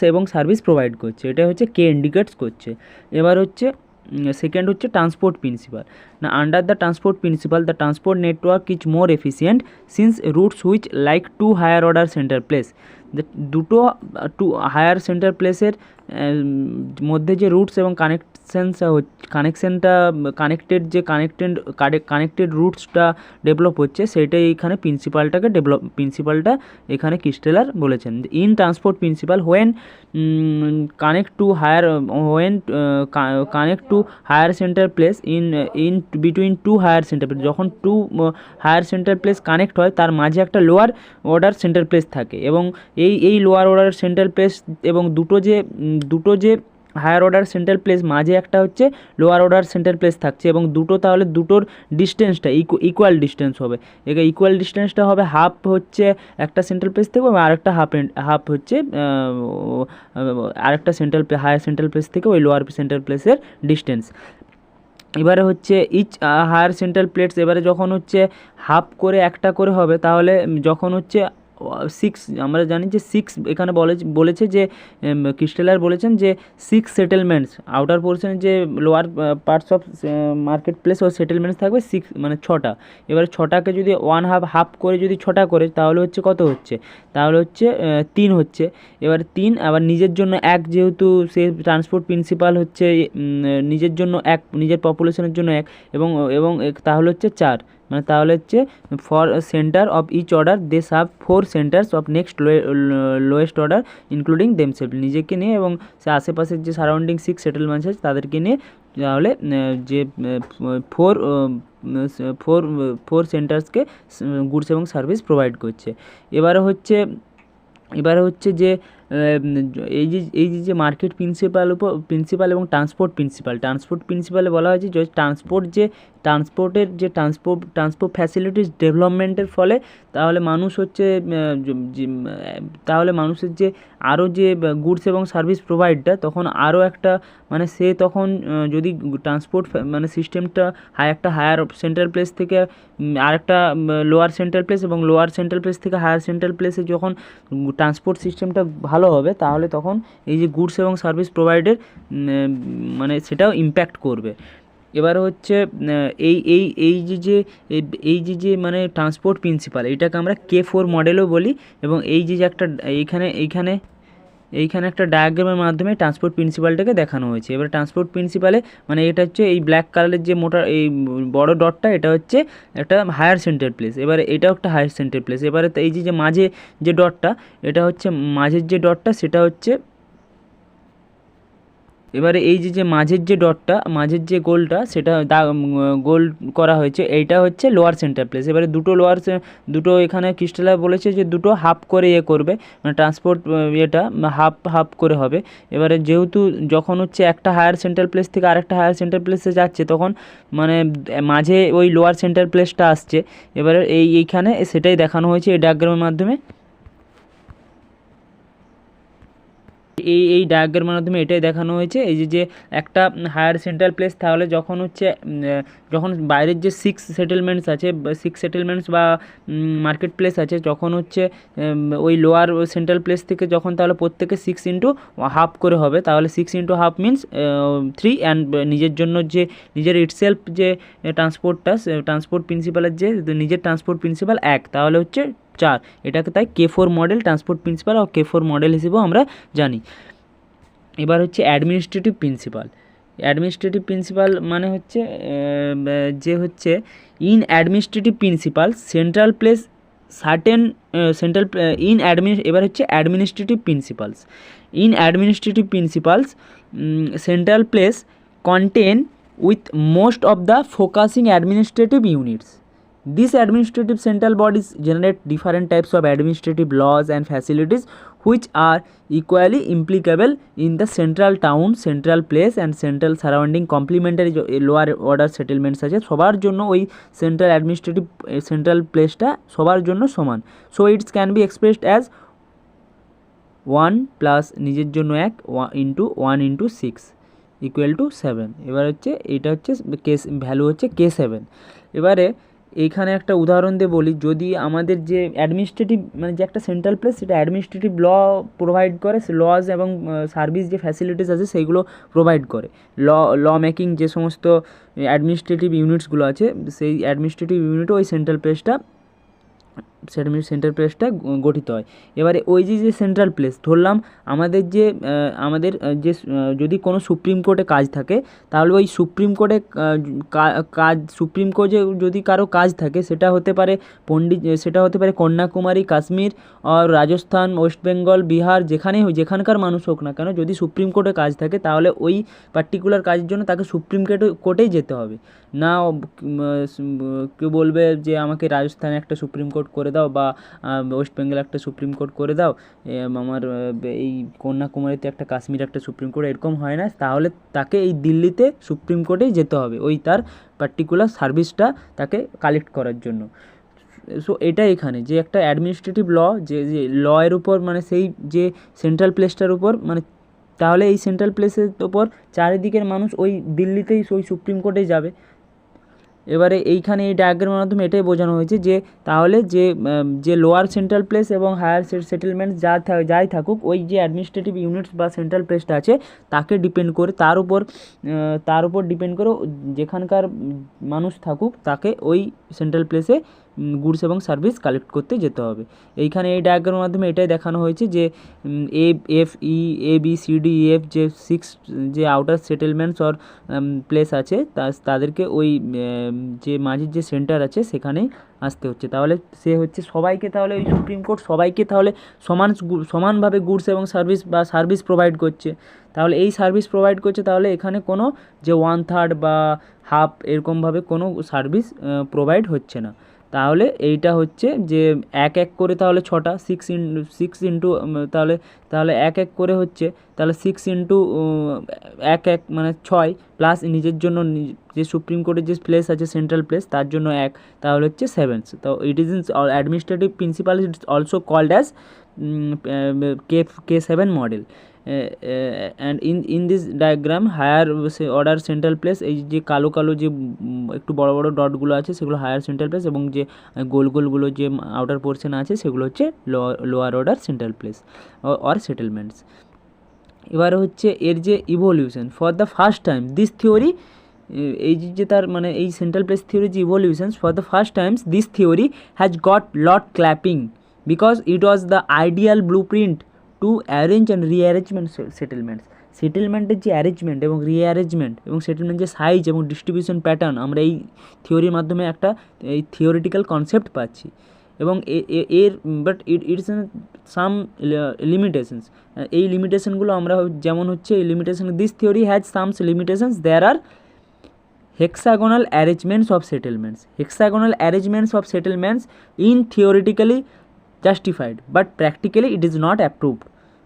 এবং সার্ভিস প্রোভাইড করছে, এটা হচ্ছে কে ইন্ডিকেটস করছে। এবার হচ্ছে সেকেন্ড হচ্ছে ট্রান্সপোর্ট প্রিন্সিপাল। না, under the transport principle the transport network is more efficient since routes which like to higher order centre place. To higher centre প্লেসের মধ্যে যে রুটস এবং কানেক্টেড রুটসটা ডেভেলপ হচ্ছে, সেইটাই এইখানে প্রিন্সিপালটা এখানে ক্রিস্টেলার বলেছেন। In transport principle connect to higher centre place in between two higher centre place, যখন two higher centre place connect হয় তার মাঝে একটা লোয়ার অর্ডার সেন্টার প্লেস থাকে, এবং এই লোয়ার অর্ডার সেন্ট্রাল প্লেস এবং দুটো যে হায়ার অর্ডার সেন্ট্রাল প্লেস মাঝে একটা হচ্ছে লোয়ার অর্ডার সেন্ট্রাল প্লেস থাকছে, এবং তাহলে দুটোর ডিস্টেন্সটা ইকুয়াল ডিস্টেন্স হবে। এখানে ইকুয়াল ডিস্টেন্সটা হবে হাফ হচ্ছে একটা সেন্ট্রাল প্লেস থেকে, এবং আরেকটা হাফ হচ্ছে আরেকটা হায়ার সেন্ট্রাল প্লেস থেকে ওই লোয়ার সেন্ট্রাল প্লেসের ডিস্টেন্স। এবারে হচ্ছে ইচ হায়ার সেন্ট্রাল প্লেটস, এবারে যখন হচ্ছে হাফ করে একটা করে হবে, তাহলে যখন হচ্ছে 6, আমরা জানি যে 6 এখানে বলেছে যে ক্রিস্টেলার বলেছেন যে 6 সেটেলমেন্টস আউটার পোর্শনে যে lower parts of market place ও সেটেলমেন্টস থাকবে 6 মানে 6টা। এবারে 6টাকে যদি হাফ করে যদি 6টা করে, তাহলে হচ্ছে কত হচ্ছে, তাহলে হচ্ছে 3 হচ্ছে। এবার 3 আবার নিজের জন্য 1, যেহেতু সে ট্রান্সপোর্ট প্রিন্সিপাল হচ্ছে নিজের জন্য 1, নিজের পপুলেশনের জন্য 1, এবং তাহলে হচ্ছে 4, মানে তাহলে হচ্ছে for centre of each order they serve 4 centres of next lowest order including themselves, নিজেকে নিয়ে এবং সে আশেপাশের যে সারাউন্ডিং 6 সেটেলমেন্টস আছে তাদেরকে নিয়ে, তাহলে যে ফোর সেন্টার্সকে গুডস এবং সার্ভিস প্রোভাইড করছে। এবারে হচ্ছে যে এই যে মার্কেট প্রিন্সিপাল এবং ট্রান্সপোর্ট প্রিন্সিপালে বলা হয়েছে যে ট্রান্সপোর্ট ফ্যাসিলিটিস ডেভেলপমেন্টের ফলে তাহলে মানুষের যে আরও যে গুডস এবং সার্ভিস প্রোভাইডটা তখন আরও একটা মানে সে তখন যদি ট্রান্সপোর্ট মানে সিস্টেমটা একটা হায়ার সেন্ট্রাল প্লেস থেকে আরেকটা লোয়ার সেন্ট্রাল প্লেস এবং লোয়ার সেন্ট্রাল প্লেস থেকে হায়ার সেন্ট্রাল প্লেসে যখন ট্রান্সপোর্ট সিস্টেমটা ভালো হবে, তাহলে তখন এই যে গুডস এবং সার্ভিস প্রোভাইডের মানে সেটাও ইম্প্যাক্ট করবে। এবার হচ্ছে এই যে মানে ট্রান্সপোর্ট প্রিন্সিপাল, এটাকে আমরা K4 মডেলও বলি, এবং এই যে একটা এইখানে একটা ডায়াগ্রামের মাধ্যমে ট্রান্সপোর্ট প্রিন্সিপালটাকে দেখানো হয়েছে। এবার ট্রান্সপোর্ট প্রিন্সিপালে মানে এটা হচ্ছে এই ব্ল্যাক কালারের যে এই বড় ডটটা, এটা হচ্ছে একটা হায়ার সেন্টার প্লেস, এবারে এটাও একটা হায়ার সেন্টার প্লেস। এবারে এই যে মাঝে যে ডটটা, এটা হচ্ছে মাঝের যে ডটটা, সেটা হচ্ছে এবারে এই যে মাঝের যে ডটটা, মাঝের যে গোলটা, সেটা গোল করা হয়েছে, এইটা হচ্ছে লোয়ার সেন্টার প্লেস। এবারে দুটো এখানে ক্রিস্টেলার বলেছে যে দুটো হাফ করে করবে, মানে ট্রান্সপোর্ট এটা হাফ করে হবে। এবারে যেহেতু যখন হচ্ছে একটা হায়ার সেন্টার প্লেস থেকে আরেকটা হায়ার সেন্টার প্লেসে যাচ্ছে, তখন মানে মাঝে ওই লোয়ার সেন্টার প্লেসটা আসছে। এবারে এইখানে সেটাই দেখানো হয়েছে এই ডায়াগ্রামের মাধ্যমে। এই ডায়াগ্রামের মাধ্যমে এটাই দেখানো হয়েছে, এই যে একটা হায়ার সেন্ট্রাল প্লেস তাহলে যখন হচ্ছে যখন বাইরের যে 6 সেটেলমেন্টস আছে, 6 সেটেলমেন্টস বা মার্কেট প্লেস আছে, যখন হচ্ছে ওই লোয়ার সেন্ট্রাল প্লেস থেকে যখন তাহলে প্রত্যেকে 6 × ½ করে হবে, তাহলে 6 × ½ মিনস 3, অ্যান্ড নিজের জন্য যে নিজের ইটসেলফ যে ট্রান্সপোর্ট প্রিন্সিপালের যে নিজের ট্রান্সপোর্ট প্রিন্সিপাল 1, তাহলে হচ্ছে 4। এটাকে তাই K4 মডেল ট্রান্সপোর্ট প্রিন্সিপাল ও K4 মডেল হিসেবেও আমরা জানি। এবার হচ্ছে অ্যাডমিনিস্ট্রেটিভ প্রিন্সিপাল মানে হচ্ছে যে হচ্ছে in administrative principal central place certain এবার হচ্ছে administrative principles central place contain with most of the focusing administrative units. These administrative central bodies generate different types of administrative laws and facilities which are equally implicable in the central town, central place and central surrounding complementary lower order settlements আছে সবার জন্য ওই central প্লেসটা সবার জন্য সমান। So it's can be expressed as 1 plus নিজের জন্য 1 1 × 6 ইকুয়াল টু 7। এবার হচ্ছে এটা হচ্ছে ভ্যালু হচ্ছে K7। এবারে এইখানে একটা উদাহরণ দিয়ে বলি, যদি আমাদের যে অ্যাডমিনিস্ট্রেটিভ মানে যে একটা সেন্ট্রাল প্লেস সেটা অ্যাডমিনিস্ট্রেটিভ ল প্রোভাইড করে, লজ এবং সার্ভিস যে ফ্যাসিলিটিস আছে সেইগুলো প্রোভাইড করে, ল মেকিং যে সমস্ত অ্যাডমিনিস্ট্রেটিভ ইউনিটসগুলো আছে সেই অ্যাডমিনিস্ট্রেটিভ ইউনিটও ওই সেন্ট্রাল প্লেসটা গঠিত হয়। এবারে ওই যে সেন্ট্রাল প্লেস ধরলাম আমাদের যে যদি কোনো সুপ্রিম কোর্টে কাজ থাকে, তাহলে ওই সুপ্রিম কোর্টে সুপ্রিম কোর্টে যদি কারো কাজ থাকে সেটা হতে পারে কন্যাকুমারী, কাশ্মীর আর রাজস্থান, ওয়েস্ট বেঙ্গল, বিহার, যেখানকার মানুষ হোক না কেন, যদি সুপ্রিম কোর্টে কাজ থাকে তাহলে ওই পার্টিকুলার কাজের জন্য তাকে সুপ্রিম কোর্টেই যেতে হবে। না কেউ বলবে যে আমাকে রাজস্থানে একটা সুপ্রিম কোর্ট করে দাও বা ওয়েস্ট বেঙ্গলে একটা সুপ্রিম কোর্ট করে দাও, আমার এই কন্যাকুমারীতে একটা, কাশ্মীরে একটা সুপ্রিম কোর্ট, এরকম হয় না। তাহলে তাকে এই দিল্লিতে সুপ্রিম কোর্টেই যেতে হবে ওই তার পার্টিকুলার সার্ভিসটা তাকে কালেক্ট করার জন্য। সো এটা এখানে যে একটা অ্যাডমিনিস্ট্রেটিভ ল যে ল এর উপর মানে সেই যে সেন্ট্রাল প্লেসটার উপর মানে, তাহলে এই সেন্ট্রাল প্লেসের ওপর চারিদিকের মানুষ ওই দিল্লিতেই ওই সুপ্রিম কোর্টেই যাবে। এবারে এইখানে এই ডায়াগ্রামের মাধ্যমে এটাই বোঝানো হয়েছে যে তাহলে যে লোয়ার সেন্ট্রাল প্লেস এবং হায়ার সেটেলমেন্টস যাই থাকুক, ওই যে অ্যাডমিনিস্ট্রেটিভ ইউনিটস বা সেন্ট্রাল প্লেসটা আছে তাকে ডিপেন্ড করে তার উপর ডিপেন্ড করে যেখানকার মানুষ থাকুক তাকে ওই সেন্ট্রাল প্লেসে গুডস এবং সার্ভিস কালেক্ট করতে যেতে হবে। এইখানে এই ডায়াগ্রামের মাধ্যমে এটাই দেখানো হয়েছে যে ABCDEF যে 6 যে আউটার সেটেলমেন্টস অর প্লেস আছে তাদেরকে ওই যে মাঝের যে সেন্টার আছে সেখানেই আসতে হচ্ছে। তাহলে সে হচ্ছে সবাইকে, তাহলে ওই সুপ্রিম কোর্ট সবাইকে তাহলে সমানভাবে গুডস এবং সার্ভিস প্রোভাইড করছে। তাহলে এই সার্ভিস প্রোভাইড করছে, তাহলে এখানে কোনো যে 1/3 বা হাফ এরকমভাবে কোনো সার্ভিস প্রোভাইড হচ্ছে না। তাহলে এইটা হচ্ছে যে এক করে তাহলে 6টা 6 ইন্টু তাহলে এক করে হচ্ছে, তাহলে 6 ইন্টু 1 মানে 6 প্লাস নিজের জন্য যে সুপ্রিম কোর্টের যে প্লেস আছে সেন্ট্রাল প্লেস তার জন্য 1, তাহলে হচ্ছে 7। তো it is in administrative principle, it's also called as K7 model. And in this diagram higher order central place, এই যে কালো যে একটু বড় বড় ডটগুলো আছে সেগুলো হায়ার সেন্ট্রাল প্লেস, এবং যে গোলগুলো যে আউটার পোর্শন আছে সেগুলো হচ্ছে lower order central place or settlements. এবার হচ্ছে এর যে evolution for the first time this theory, এই যে তার মানে এই সেন্ট্রাল প্লেস থিওরি যে evolutions for the first times this theory has got lot clapping because it was the ideal blueprint to arrange and rearrangement সেটেলমেন্টের যে arrangement এবং rearrangement এবং সেটেলমেন্ট যে সাইজ এবং ডিস্ট্রিবিউশন প্যাটার্ন আমরা এই থিওরির মাধ্যমে একটা এই থিওরিটিক্যাল কনসেপ্ট পাচ্ছি। এবং এর বাট ইটস সাম লিমিটেশনস, এই লিমিটেশনগুলো আমরা যেমন হচ্ছে এই limitation this theory has some limitations, there are hexagonal arrangements of settlements in theoretically justified but practically it is not approved।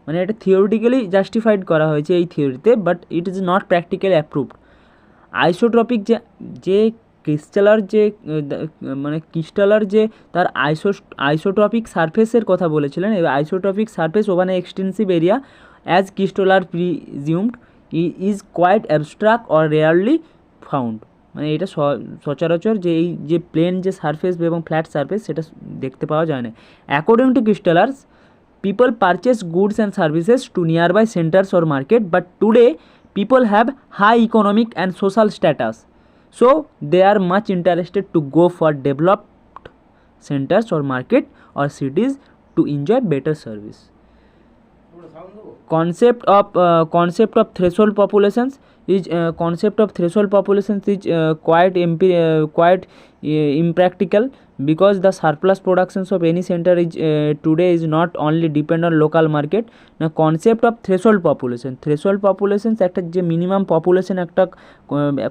মানে এটা থিওরিটিক্যালি জাস্টিফাইড করা হয়েছে এই থিওরিতে, but it is not practically approved. Isotropic যে ক্রিস্টালার যে তার isotropic সারফেসের কথা বলেছিলেন, এই isotropic surface over extensive area as Kistler presumed is quite abstract or rarely found. মানে এটা সচরাচর যে এই যে প্লেন যে সারফেস এবং ফ্ল্যাট সারফেস সেটা দেখতে পাওয়া যায় না। According to Christaller's, people purchase goods and services to nearby centers or market, but today people have high economic and social status, so they are much interested to go for developed centers or market or cities to enjoy better service. Concept of threshold populations is quite impractical, because the surplus productions of any center is today is not only depend on local market. Now concept of threshold populations একটা যে minimum population একটা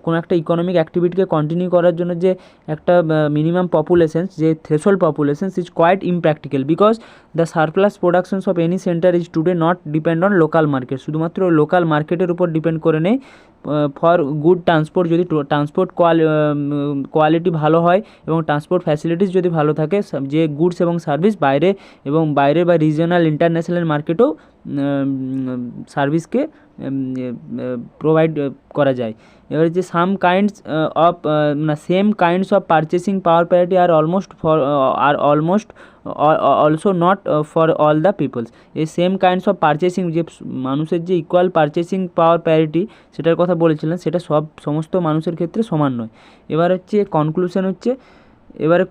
কোনো একটা economic অ্যাক্টিভিটিকে continue করার জন্য যে একটা minimum population, যে threshold populations is quite impractical, because the surplus productions of any centre is today not depend on local market. শুধুমাত্র লোকাল মার্কেটের উপর ডিপেন্ড করে নেই। ফর গুড ট্রান্সপোর্ট, যদি ট্রান্সপোর্ট কোয়ালিটি ভালো হয় এবং ট্রান্সপোর্ট ফ্যাসিলিটিস যদি ভালো থাকে, যে গুডস এবং সার্ভিস বাইরে বা রিজিওনাল ইন্টারন্যাশনাল মার্কেটেও সার্ভিসকে প্রোভাইড করা যায়। এবার যে same kinds of purchasing power parity are almost also not for all the peoples. এই সেম কাইন্ডস অফ পারচেসিং, যে মানুষের যে ইকুয়াল পারচেসিং পাওয়ার প্যারিটি সেটার কথা বলেছিলেন, সেটা সমস্ত মানুষের ক্ষেত্রে সমান নয়। এবারে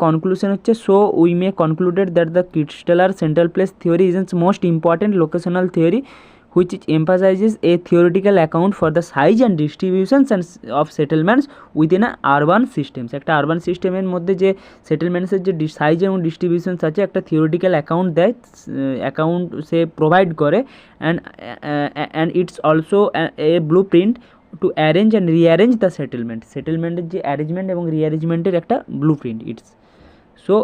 কনক্লুশন হচ্ছে so we may concluded that the Christaller central place theory is most important locational theory which emphasizes a theoretical account for the size and distributions and of settlements within a urban systems. একটা urban সিস্টেমের মধ্যে যে সেটেলমেন্টসের যে size এবং distributions আছে, একটা theoretical account দেয়, account সে প্রোভাইড করে, and it's also a blueprint to arrange and rearrange the সেটেলমেন্টের যে অ্যারেঞ্জমেন্ট এবং রিঅ্যারেঞ্জমেন্টের একটা ব্লু প্রিন্ট ইটস। সো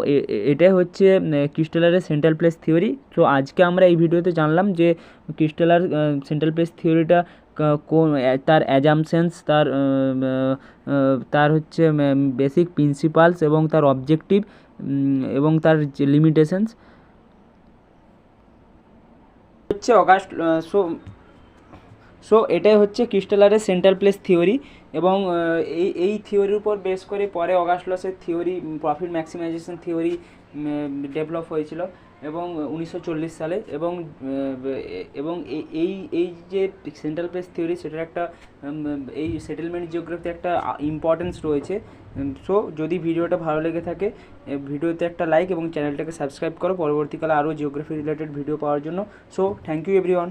এটাই হচ্ছে কিস্টেলারের সেন্ট্রাল প্লেস থিওরি। সো আজকে আমরা এই ভিডিওতে জানলাম যে কিস্টেলার সেন্ট্রাল প্লেস থিওরিটা তার অ্যাজামশনস, তার হচ্ছে বেসিক প্রিন্সিপালস এবং তার অবজেক্টিভ এবং তার যে লিমিটেশনস হচ্ছে সো এটাই হচ্ছে কিস্টেলারের সেন্ট্রাল প্লেস থিওরি। এবং এই থিওরির উপর বেস করে পরে অগাস্ট লসের theory, profit maximisation theory develop হয়েছিল এবং 1940 সালে। এবং এই যে সেন্ট্রাল প্লেস থিওরি, সেটার একটা এই সেটেলমেন্ট জিওগ্রাফিতে একটা ইম্পর্টেন্স রয়েছে। সো যদি ভিডিওটা ভালো লেগে থাকে, ভিডিওতে একটা লাইক এবং চ্যানেলটাকে সাবস্ক্রাইব করো পরবর্তীকালে আরও জিওগ্রাফি রিলেটেড ভিডিও পাওয়ার জন্য। So thank you everyone.